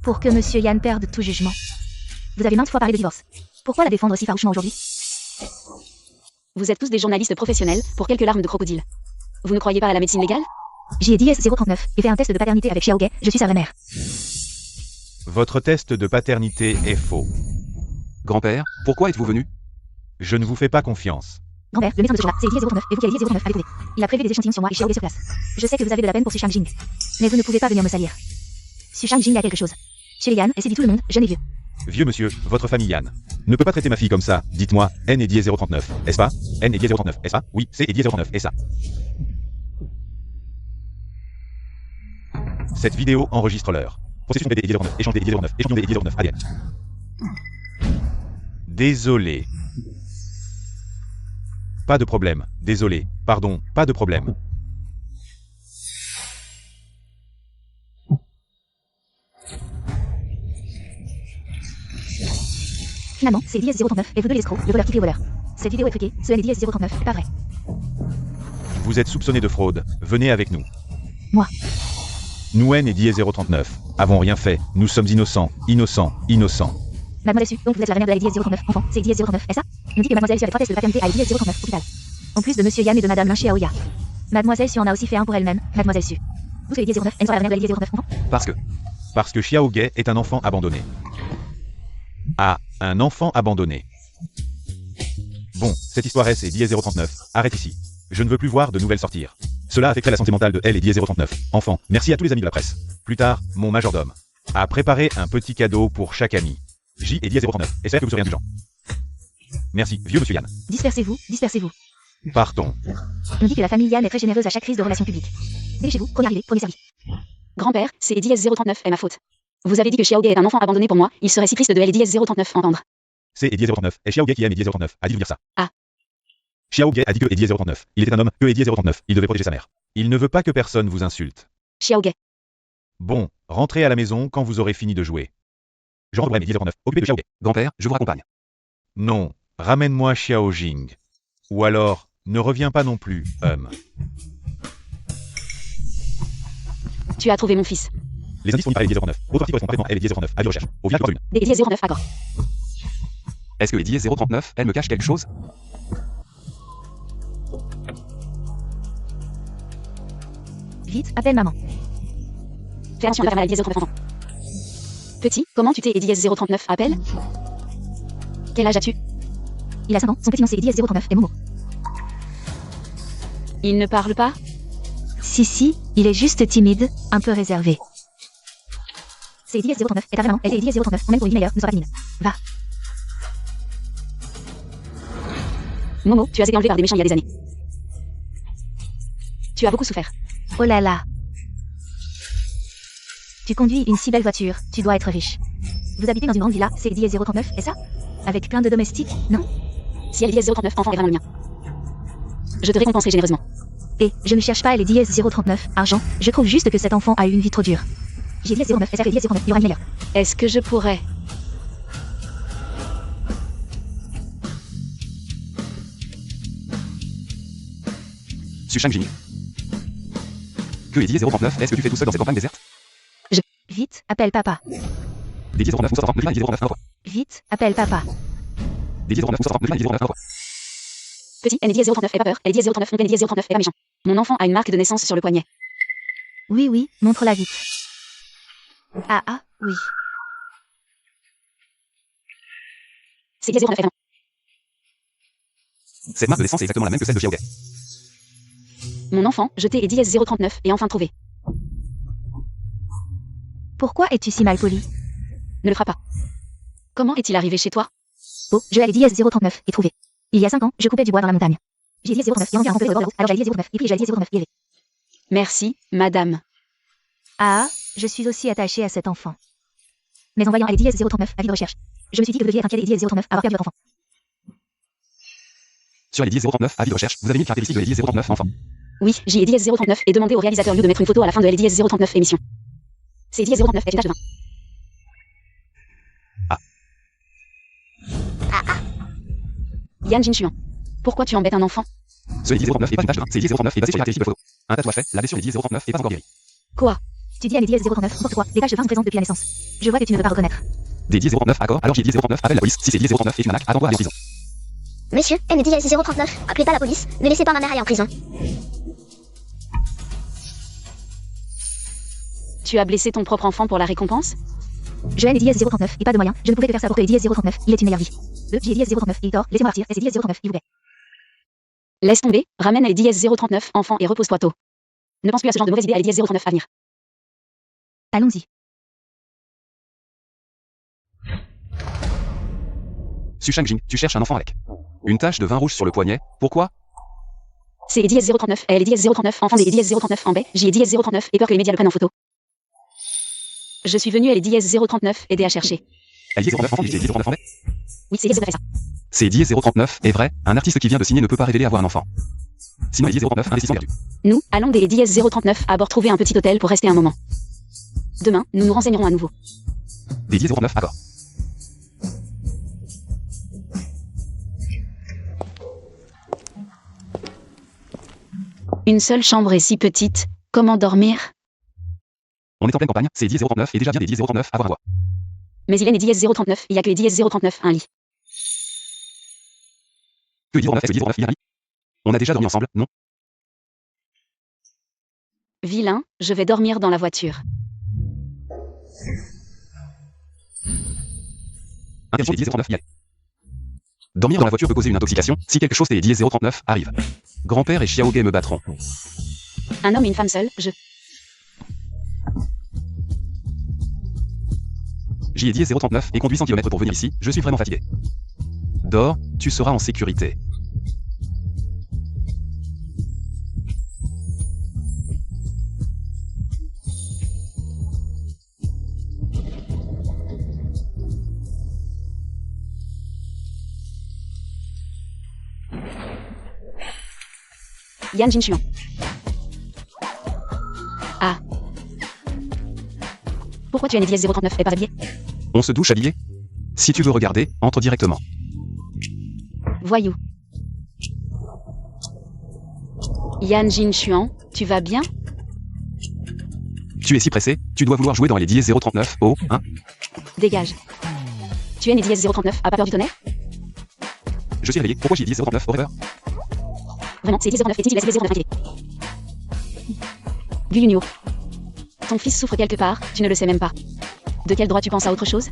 B: pour que Monsieur Yann perde tout jugement? Vous avez maintes fois parlé de divorce. Pourquoi la défendre si farouchement aujourd'hui?
C: Vous êtes tous des journalistes professionnels pour quelques larmes de crocodile. Vous ne croyez pas à la médecine légale?
B: J'y ai dit S039 et fait un test de paternité avec Xiaoge, je suis sa vraie mère.
A: Votre test de paternité est faux.
D: Grand-père, pourquoi êtes-vous venu?
A: Je ne vous fais pas confiance.
B: Grand-père, le médecin de ce jour-là, c'est Eddie 039 et vous qui avez dit 039 avez trouvé. Il a prélevé des échantillons sur moi et Xiaoge sur place. Je sais que vous avez de la peine pour Su Shang-Jing. Mais vous ne pouvez pas venir me salir. Su Shang-Jing a quelque chose. Chez Yann, et c'est dit tout le monde, jeune et vieux.
A: Vieux monsieur, votre famille Yann ne peut pas traiter ma fille comme ça. Dites-moi, N est 039, est-ce pas? N est 039, est-ce pas? Oui, c'est 039, et ça. Cette vidéo enregistre l'heure. Processus BD 039, échange des 039, échantillon des 039, ADN. Désolé. Pas de problème. Désolé. Pardon, pas de problème.
B: Finalement, c'est Eddie 039 et vous deux les escrocs, le voleur qui crie au voleur. Cette vidéo est truquée, ce N est Eddie 039, pas vrai.
A: Vous êtes soupçonné de fraude. Venez avec nous.
B: Moi.
A: Nous N et 039 avons rien fait. Nous sommes innocents, innocents, innocents.
B: Mademoiselle Su, donc vous êtes la vraie mère de la Eddie 039, enfant, c'est Eddie 039, est-ce ça? On dit que Mademoiselle Su a fait 3 tests de paternité à Eddie 039, hôpital. En plus de Monsieur Yann et de Madame Lin Xiaoya. Mademoiselle Su en a aussi fait un pour elle-même, Mademoiselle Su. Vous que Eddie 09, elle sera la vraie mère de la Eddie 09, enfant?
D: Parce que
A: Xiaoge est un enfant abandonné. Ah, un enfant abandonné. Bon, cette histoire est 039, arrête ici. Je ne veux plus voir de nouvelles sortir. Cela affecterait la santé mentale de elle et 039. Enfant, merci à tous les amis de la presse. Plus tard, mon majordome a préparé un petit cadeau pour chaque ami. J et 10 039. Espère que vous serez indulgent. Merci, vieux monsieur Yann.
B: Dispersez-vous, dispersez-vous.
A: Partons.
B: On dit que la famille Yann est très généreuse à chaque crise de relations publiques. Dépêchez-vous, premier arrivé, premier servi.
C: Grand-père, c'est Eddie S039 est ma faute. Vous avez dit que Xiaogay est un enfant abandonné pour moi, il serait si triste de Eddie S039 entendre.
A: C'est Eddie 039. Et Xiaogay qui aime Eddie 039 a dit de dire ça.
C: Ah.
A: Xiaogay a dit que Eddie 039. Il était un homme, que Eddie 039. Il devait protéger sa mère. Il ne veut pas que personne vous insulte.
C: Xiaogay.
A: Bon, rentrez à la maison quand vous aurez fini de jouer. Je rentre Eddie 039. Occupé de Xiaogay.
D: Grand-père, je vous raccompagne.
A: Non, ramène-moi Xiao Jing. Ou alors, ne reviens pas non plus,
C: Tu as trouvé mon fils.
A: Les indices fournis par Eddie 039. Autre article correspond parfaitement à Eddie 039. Avis de recherche. Au village une.
C: Des Eddie S09 accord.
D: Est-ce que Eddie 039, elle me cache quelque chose?
B: Vite, appelle maman.
C: Fais attention à la maladie S039 enfant. Petit, comment tu t'es Eddie S039 appelle? Quel âge as-tu?
B: Il a 5 ans, son petit nom c'est Eddie S039 et Momo.
C: Il ne parle pas?
B: Si, il est juste timide, un peu réservé. C'est Eddie S039, et ta vraie maman, elle est Eddie S039, on aime pour une vie meilleure, ne sois pas timide. Va.
C: Momo, tu as été enlevé par des méchants il y a des années. Tu as beaucoup souffert.
B: Oh là là. Tu conduis une si belle voiture, tu dois être riche. Vous habitez dans une grande villa, c'est Eddie S039, et ça? Avec plein de domestiques, non?
C: Si Eddie S039 enfant est vraiment le mien, je te récompenserai généreusement.
B: Et je ne cherche pas Eddie S039, argent, je trouve juste que cet enfant a eu une vie trop dure. J'ai Eddie S09, SR Eddie S09, il y aura une meilleure.
C: Est-ce que je pourrais?
D: Su Shang-Jing. Que Eddie 039, est-ce que tu fais tout seul dans cette campagne déserte?
B: Vite, appelle papa.
D: Eddie 039, Moussa 30, le Eddie 039,
B: Vite, appelle papa.
D: Eddie 039, Moussa 30, le Eddie 039,
C: Petit, Eddie S039 est pas peur, Eddie S039, mon Eddie S039 est pas méchant. Mon enfant a une marque de naissance sur le poignet.
B: Oui, montre-la vite. Ah, oui.
C: C'est Eddie S039 est vraiment.
D: Cette marque de naissance est exactement la même que celle de Xiaogay.
C: Mon enfant, je t'ai Eddie S039 et enfin trouvé.
B: Pourquoi es-tu si mal poli?
C: Ne le feras pas. Comment est-il arrivé chez toi?
B: Oh, je l'ai Eddie S039 et trouvé. Il y a 5 ans, je coupais du bois dans la montagne. J'ai Eddie S09, il y a un peu de bord de route, alors j'ai Eddie S09, et puis j'ai Eddie S09, il est.
C: Merci, madame.
B: Ah, je suis aussi attachée à cet enfant. Mais en voyant Eddie S039, avis de recherche, je me suis dit que vous deviez être inquiet d'Eddie S039, avoir perdu votre enfant.
D: Sur Eddie 039, avis de recherche, vous avez mis le caractéristique de Eddie 039 enfant.
C: Oui, j'ai Eddie S039 et demandé au réalisateur Liu de mettre une photo à la fin de Eddie S039 émission. C'est Eddie S039 et étage de 20. Yan Jinchuan. Pourquoi tu embêtes un enfant?
D: Ce Eddie 039 est pas une tâche de 20, c'est Eddie 039 est basé sur les caractéristiques de photo. Un tatouage fait, la blessure d'Eddie 039 est pas encore guérie.
C: Quoi?
B: Tu dis à Eddie S039, n'importe quoi, des taches de 20 sont présentes depuis la naissance. Je vois que tu ne veux pas reconnaître.
D: Eddie 039, accord, alors j'ai Eddie 039, appelle la police, si c'est Eddie 039 est une arnaque, attends-toi à aller en prison.
F: Monsieur, Eddie S039, appelez pas la police, ne laissez pas ma mère aller en prison.
C: Tu as blessé ton propre enfant pour la récompense?
B: Je haine Eddie S039 et pas de moyen, je ne pouvais que faire ça pour que Eddie S039, il est une meilleure vie. J'ai Eddie S039, il est tort, laissez-moi partir, et c'est Eddie S039, il vous plaît.
C: Laisse tomber, ramène à Eddie S039, enfant, et repose-toi tôt. Ne pense plus à ce genre de mauvaise idée à Eddie S039 à venir.
B: Allons-y.
D: Su Shang-Jing, tu cherches un enfant avec une tache de vin rouge sur le poignet, pourquoi?
C: C'est Eddie S039, elle est Eddie S039, enfant des Eddie S039 en baie, j'ai Eddie S039 et peur que les médias le prennent en photo. Je suis venu à Eddie S039 aider à chercher.
D: Eddie 039 enfant, Eddie 039 en baie?
C: Oui, c'est Eddie S039 ça.
D: C'est Eddie 039, est vrai, un artiste qui vient de signer ne peut pas révéler avoir un enfant. Sinon Eddie 039, investissement perdu.
C: Nous, allons des Eddie S039 à bord trouver un petit hôtel pour rester un moment. Demain, nous nous renseignerons à nouveau.
D: Eddie 039, accord.
C: Une seule chambre est si petite, comment dormir?
D: On est en pleine campagne, c'est Eddie 039 et déjà bien Eddie 039 avoir un toit.
C: Mais il est Eddie S039, il y a que Eddie S039 un lit.
D: Que Eddie 039, est-ce que Eddie 039 il y a un lit? On a déjà dormi ensemble, non?
C: Vilain, je vais dormir dans la voiture.
D: Interdiction Eddie 039 y aller. Dormir dans la voiture peut causer une intoxication, si quelque chose t'est Eddie 039 arrive. Grand-père et Xiaogay me battront.
C: Un homme et une femme seuls,
D: J'y ai dit 039 et conduis 100 km pour venir ici, je suis vraiment fatigué. Dors, tu seras en sécurité.
C: Yan Jinchuan. Ah. Pourquoi tu as une dièse 039 et pas habillé?
D: On se douche habillé? Si tu veux regarder, entre directement.
C: Voyou. Yan Jinchuan, tu vas bien?
D: Tu es si pressé, tu dois vouloir jouer dans les dièses 039, oh, hein?
C: Dégage. Tu es une dièse 039, a pas peur du tonnerre?
D: Je suis réveillé, pourquoi j'y ai dit 039, au rêveur?
C: Vraiment, c'est dièse 09 et Titi laisse les 09 inquiet. Guyunio. Ton fils souffre quelque part, tu ne le sais même pas. De quel droit tu penses à autre chose?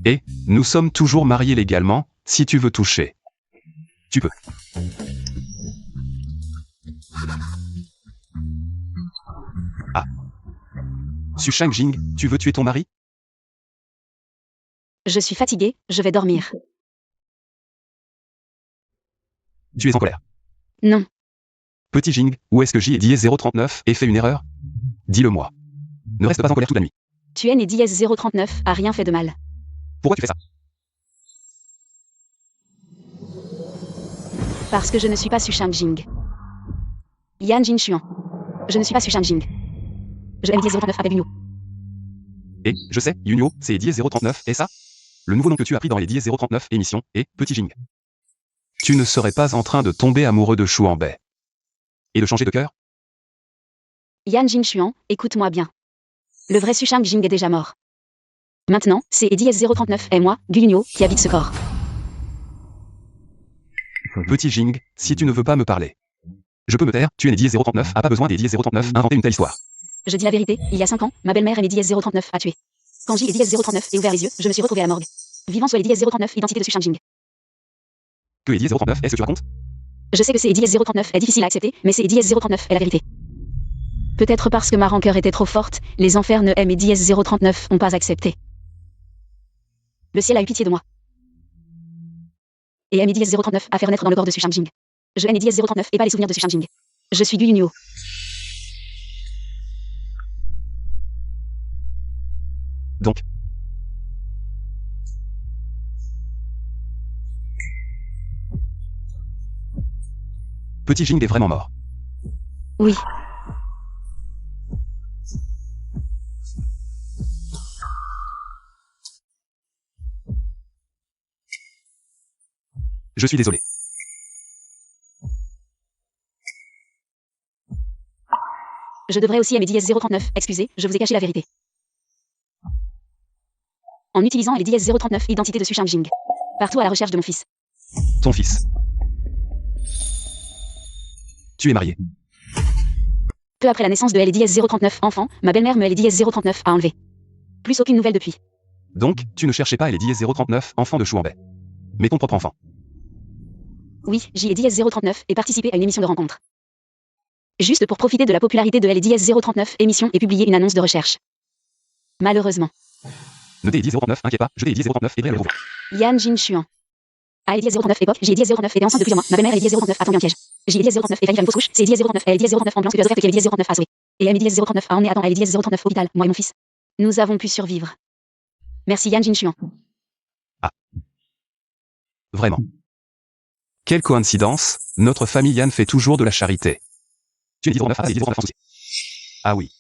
D: Et, nous sommes toujours mariés légalement, si tu veux toucher. Tu peux. Ah. Su Shangjing, tu veux tuer ton mari?
C: Je suis fatigué, je vais dormir.
D: Tu es en colère.
C: Non.
D: Petit Jing, où est-ce que j'y ai dit 039 et fait une erreur? Dis-le-moi. Ne reste pas en colère toute la nuit.
C: Tu es né dièse 039, a rien fait de mal.
D: Pourquoi tu fais ça?
C: Parce que je ne suis pas Su Shangjing. Yan Jinchuan. Je ne suis pas Su Shangjing. Je aime dièse 039 avec Guyunio.
D: Et, je sais, Yunio, c'est dièse 039, et ça? Le nouveau nom que tu as pris dans les dièse 039 émissions, et, Petit Jing. Tu ne serais pas en train de tomber amoureux de Shu Anbei. Et de changer de cœur?
C: Yan Jinchuan, écoute-moi bien. Le vrai Su Shangjing est déjà mort. Maintenant, c'est dièse 039 et moi, Guyunio, qui habite ce corps.
D: Petit Jing, si tu ne veux pas me parler. Je peux me taire, tu es né dièse 039, a pas besoin des dièse 039, inventer une telle histoire.
C: Je dis la vérité, il y a 5 ans, ma belle-mère est née dièse 039 a tué. Quand j'ai dièse 039 et ouvert les yeux, je me suis retrouvé à la morgue. Vivant soit les dièse 039, identité de Su Shangjing.
D: Que est dièse 039, est-ce que tu racontes?
C: Je sais que c'est dièse 039 est difficile à accepter, mais c'est dièse 039 est la vérité. Peut-être parce que ma rancœur était trop forte, les enfers ne aiment et dièse 039 ont pas accepté. Le ciel a eu pitié de moi. Et aime dièse 039 a fait renaître dans le corps de Su Shangjing. Je aime dièse 039 et pas les souvenirs de Su Shangjing. Je suis Guyunio.
D: Donc. Petit Jing est vraiment mort.
C: Oui.
D: Je suis désolé.
C: Je devrais aussi aimer dièse 039, excusez, je vous ai caché la vérité. En utilisant les dièse 039 identité de Su Shangjing. Partout à la recherche de mon fils.
D: Ton fils. Tu es marié.
C: Peu après la naissance de L dièse 039 enfant, ma belle-mère me L dièse 039 a enlevé. Plus aucune nouvelle depuis.
D: Donc, tu ne cherchais pas les dièse 039 enfants de Shu Anbei. Mais ton propre enfant.
C: Oui, j'y ai dièse 039 et participé à une émission de rencontre. Juste pour profiter de la popularité de L dièse 039 émission et publier une annonce de recherche. Malheureusement.
D: Ne t'ai dièse 039, inquiète pas, je t'ai dièse 039 et bref, le groupe.
C: Yan Jinchuan. À L dièse 039 époque, j'ai dièse 039 était enceinte de plusieurs mois. Ma belle-mère L dièse 039 a tendu un piège. J'ai dièse 039 et failli faire une fausse couche, c'est dièse 039 et L dièse 039 ambulance que Joseph et dièse 039 a sauvé. Et M dièse 039 a emmené Adam à L dièse 039 hôpital, moi et mon fils. Nous avons pu survivre. Merci Yan Jinchuan.
D: Vraiment. Quelle coïncidence, notre famille Yan fait toujours de la charité. Tu es dièse 039 et dièse 039 en souci. Ah oui.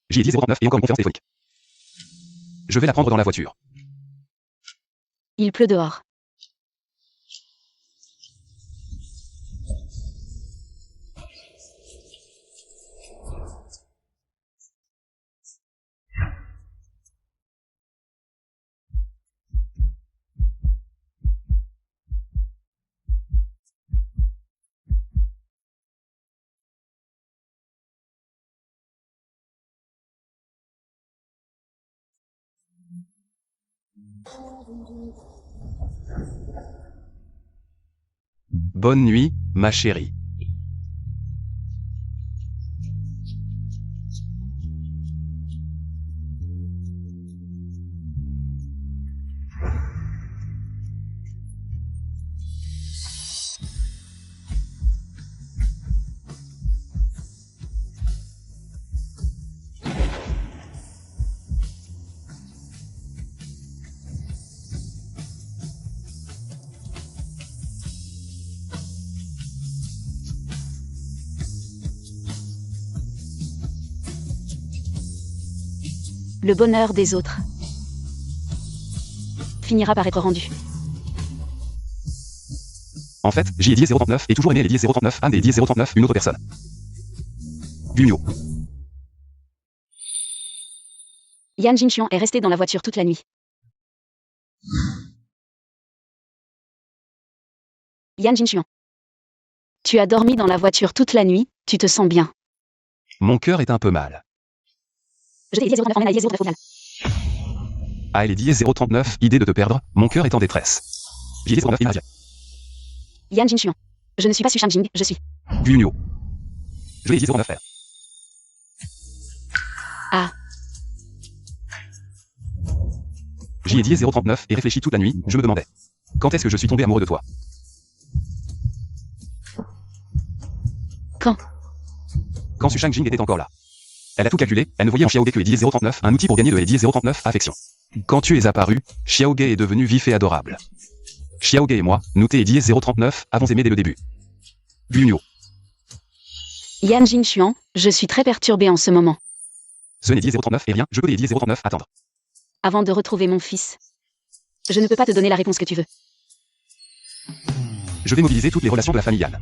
D: J'y ai dièse 039 et encore une conférence téléphonique. Je vais la prendre dans la voiture.
C: Il pleut dehors.
D: Bonne nuit, ma chérie.
C: Le bonheur des autres finira par être rendu.
D: En fait, j'ai Eddie 039 et toujours aimé Eddie 039, Anne et Eddie 039, une autre personne. Gunyo.
C: Yan Jinxian est resté dans la voiture toute la nuit. Yan Jinxian. Tu as dormi dans la voiture toute la nuit, tu te sens bien.
D: Mon cœur est un peu mal.
C: Je t'ai Eddie 039 emmène à Eddie 039 au final.
D: Ah, Eddie 039, idée de te perdre, mon cœur est en détresse. J'ai Eddie 039 imagine.
C: Yan Jinxian. Je ne suis pas Su Shangjing, je suis.
D: Gunyo. Je vais Eddie 09 faire.
C: Ah.
D: J'y ai dit 039 et réfléchi toute la nuit, je me demandais. Quand est-ce que je suis tombé amoureux de toi? Quand Su Shangjing était encore là. Elle a tout calculé, elle ne voyait en Xiaoge que Eddie 039, un outil pour gagner de Eddie 039, affection. Quand tu es apparu, Xiaoge est devenu vif et adorable. Xiaoge et moi, nous t'es Eddie 039, avons aimé dès le début. Gunyo.
C: Yan Jinxian, je suis très perturbé en ce moment.
D: Ce n'est Eddie 039 et rien, je peux Eddie 039 attendre.
C: Avant de retrouver mon fils. Je ne peux pas te donner la réponse que tu veux.
D: Je vais mobiliser toutes les relations de la famille Yan.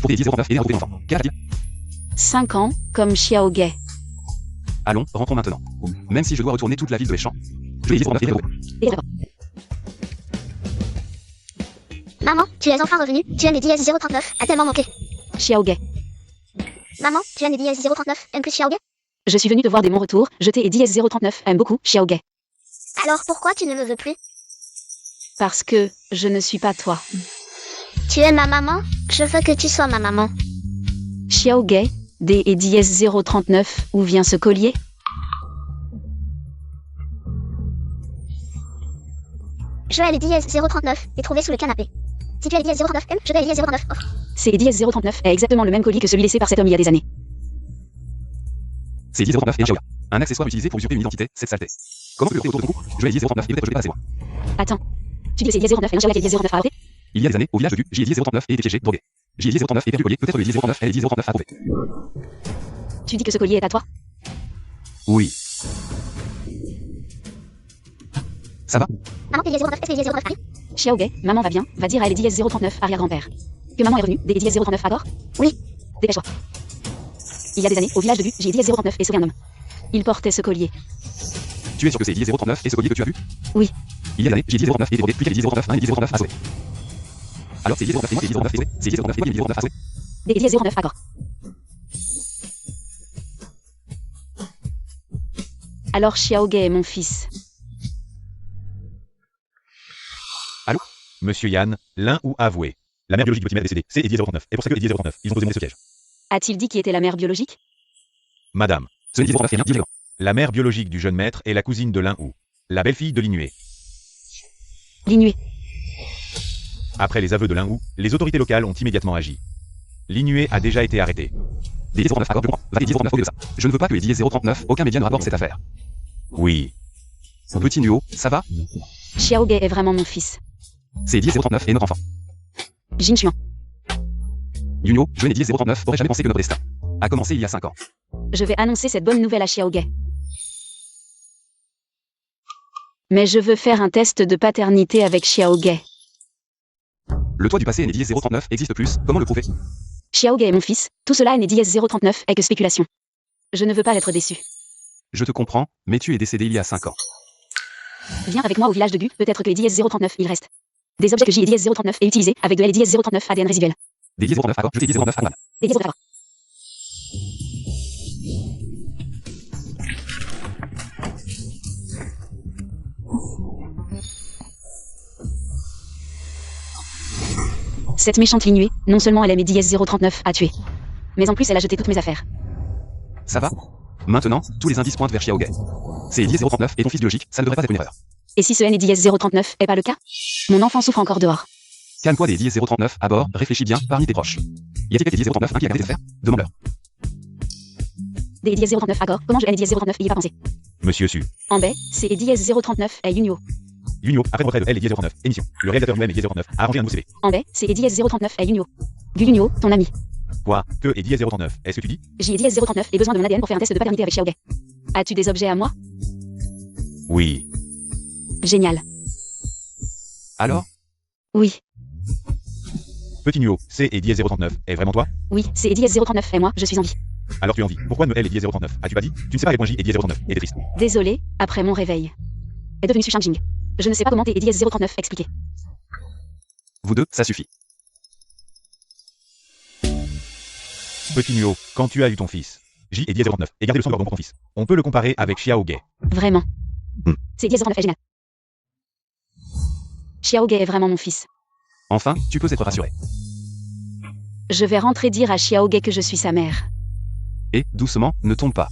D: Pour Eddie 039 aider à retrouver l'enfant. Quel a-t-il?
C: 5 ans, comme Xiaoge.
D: Allons, rentrons maintenant. Même si je dois retourner toute la ville de Échamps. Je vais Eddie 039 aider à retrouver.
F: Maman, tu es enfin revenue, tu aimes les DS 039, a tellement manqué.
C: Xiaoge.
F: Maman, tu aimes les DS 039, aime plus Xiaoge?
C: Je suis venue te voir dès mon retour, je t'ai Eddie 039, aime beaucoup Xiaoge.
F: Alors pourquoi tu ne me veux plus?
C: Parce que je ne suis pas toi.
F: Tu es ma maman? Je veux que tu sois ma maman.
C: Xiaoge, des Eddie 039, où vient ce collier?
F: Je vais à l'Eddie 039 et trouvé sous le canapé. Si tu es l'Eddie 039 M, je vais à l'Eddie 039 offre.
C: C'est Eddie 039 est exactement le même colis que celui laissé par cet homme il y a des années.
D: C'est Eddie 039 et un Xiaoga. Un accessoire utilisé pour usurper une identité, cette saleté. Comment peux-tu le autour de ton cou? Je vais Eddie 039 et peut-être que je vais pas assez loin.
C: Attends. Tu dis que c'est Eddie 039 et un Xiaoga qui est Eddie 039 à Aoré?
D: Il y a des années, au village de Gu, j'ai Eddie 039 et été piégé, drogué. J'ai Eddie 039 et perdu le collier, peut-être le Eddie 039 et Eddie 039 à trouver.
C: Tu dis que ce collier est à toi?
D: Oui. Ça va?
F: Maman, t'es l'Eddie 039, est-ce que l'Eddie 039 arrive?
C: Xiaoge, maman va bien, va dire à Eddie 039 arrière-grand-père. Que maman est revenue, des Eddie 039 à bord?
F: Oui.
C: Dépêche-toi. Il y a des années, au village de Gu, j'ai Eddie 039 et sauvé un homme. Il portait ce collier.
D: Tu es sûr que c'est Eddie 039 et ce collier que tu as vu?
C: Oui.
D: Il y a des années, j'ai Eddie 039 et été drogué, puis quel Eddie 039 1 et Eddie 039 à sauver. Alors c'est Eddie 039 et moi, Eddie 039 et sauvé. C'est Eddie 039 et moi, Eddie 039 à sauver.
C: Des Eddie 039 à corps. Alors Xiaoge est mon fils.
A: Allô? Monsieur Yan, l'un ou avoué. La mère biologique du petit maître décédé, c'est Eddie 039. Et pour ça que Eddie 039, ils ont posé ce piège.
C: A-t-il dit qui était la mère biologique?
A: Madame,
D: Ce n'est Eddie 039 et rien, dis-le.
A: la mère biologique du jeune maître est la cousine de l'un ou. La belle-fille de l'Inué.
C: L'Inué.
A: Après les aveux de l'un ou, les autorités locales ont immédiatement agi. L'Inué a déjà été arrêté.
D: Des Eddie 039 à corps, je comprends. Va Eddie 039 au lieu de ça. Je ne veux pas que Eddie 039, aucun média ne rapporte cette affaire.
A: Oui.
D: Petit Nuo, ça va?
C: Xiaoge est vraiment mon fils.
D: C'est Eddie 039 et notre enfant.
C: Jinxian.
D: Junio, jeune Eddie 039, aurait jamais pensé que notre destin a commencé il y a 5 ans.
C: Je vais annoncer cette bonne nouvelle à Xiaoge. Mais je veux faire un test de paternité avec Xiaoge.
D: Le toit du passé Eddie 039 existe plus, comment le prouver?
C: Xiaoge est mon fils, tout cela Eddie 039 est que spéculation. Je ne veux pas être déçu.
D: Je te comprends, mais tu es décédé il y a 5 ans.
C: Viens avec moi au village de Gu, peut-être que Eddie 039 il reste. Des objets que j'ai Eddie 039 est utilisé avec de Eddie 039 ADN résiduel.
D: Des 039 à corps, je t'ai 039 à Juan.
C: Eddie 039. Cette méchante Linue, non seulement elle a mis DS039 à tuer, mais en plus elle a jeté toutes mes affaires.
D: Ça va? Maintenant, tous les indices pointent vers Xiaoge. C'est DS039 et ton fils biologique, ça ne devrait pas être une erreur.
C: Et si ce N est DS039 est pas le cas? Mon enfant souffre encore dehors.
D: Calme-toi des DS039 à bord, réfléchis bien parmi tes proches. Y a-t-il quelques DS039 qui a gardé tes affaires? Demande-leur.
C: Des DS039 accord, comment je N DS039 y ai pas pensé?
A: Monsieur Su.
C: En baie, c'est DS039 est Unio.
A: Unio, après le retrait de L et DS039, émission. Le réalisateur lui-même et DS039 a arrangé un nouveau CV.
C: En baie, c'est DS039 est Unio. Unio, ton ami.
A: Quoi? Que et DS039? Est-ce que tu dis?
C: J'ai DS039 et besoin de mon ADN pour faire un test de paternité avec Xiaoge. As-tu des objets à moi?
A: Oui.
C: Génial.
D: Alors?
C: Oui,
A: Petit Nuo, C et DS039 est vraiment toi?
C: oui, c'est DS039 et moi, je suis en vie.
A: Alors tu es en vie. Pourquoi me L et DS039? As-tu pas dit? Tu ne sais pas à quel point J et DS039 et t'es triste.
C: Désolé, après mon réveil. Est devenu Su Shangjing. Je ne sais pas comment t'es DS039 expliquer.
D: Vous deux, ça suffit.
A: Petit Nuo, quand tu as eu ton fils, J et DS039, et gardez le sang de pour ton fils. On peut le comparer avec Xiaoge.
C: Vraiment.
A: Hmm.
C: C'est DS039 est génial. Xiaoge est vraiment mon fils.
D: Enfin, tu peux être rassuré.
C: Je vais rentrer dire à Xiaoge que je suis sa mère.
D: Et, doucement, ne tombe pas.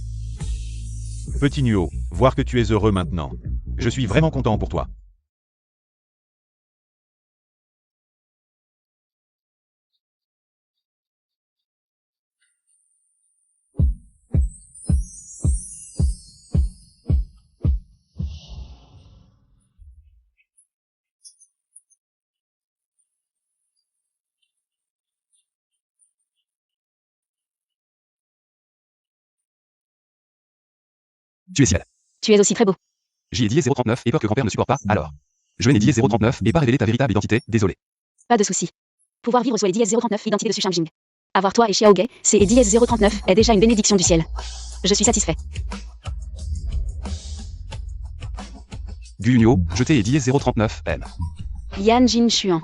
A: Petit Nuo, voir que tu es heureux maintenant. Je suis vraiment content pour toi.
D: Tu es ciel.
C: Tu es aussi très beau.
D: J'y ai dit 039 et peur que grand-père ne supporte pas, alors. Je n'ai dit 039 et pas révéler ta véritable identité, désolé.
C: Pas de souci. Pouvoir vivre sous les DS039 identité de Su Shangjing. Avoir toi et Xiaoge, c'est et DS039 est déjà une bénédiction du ciel. Je suis satisfait.
D: Gu Unio, jeté et dit 039 M.
C: Yan Jin Xuan.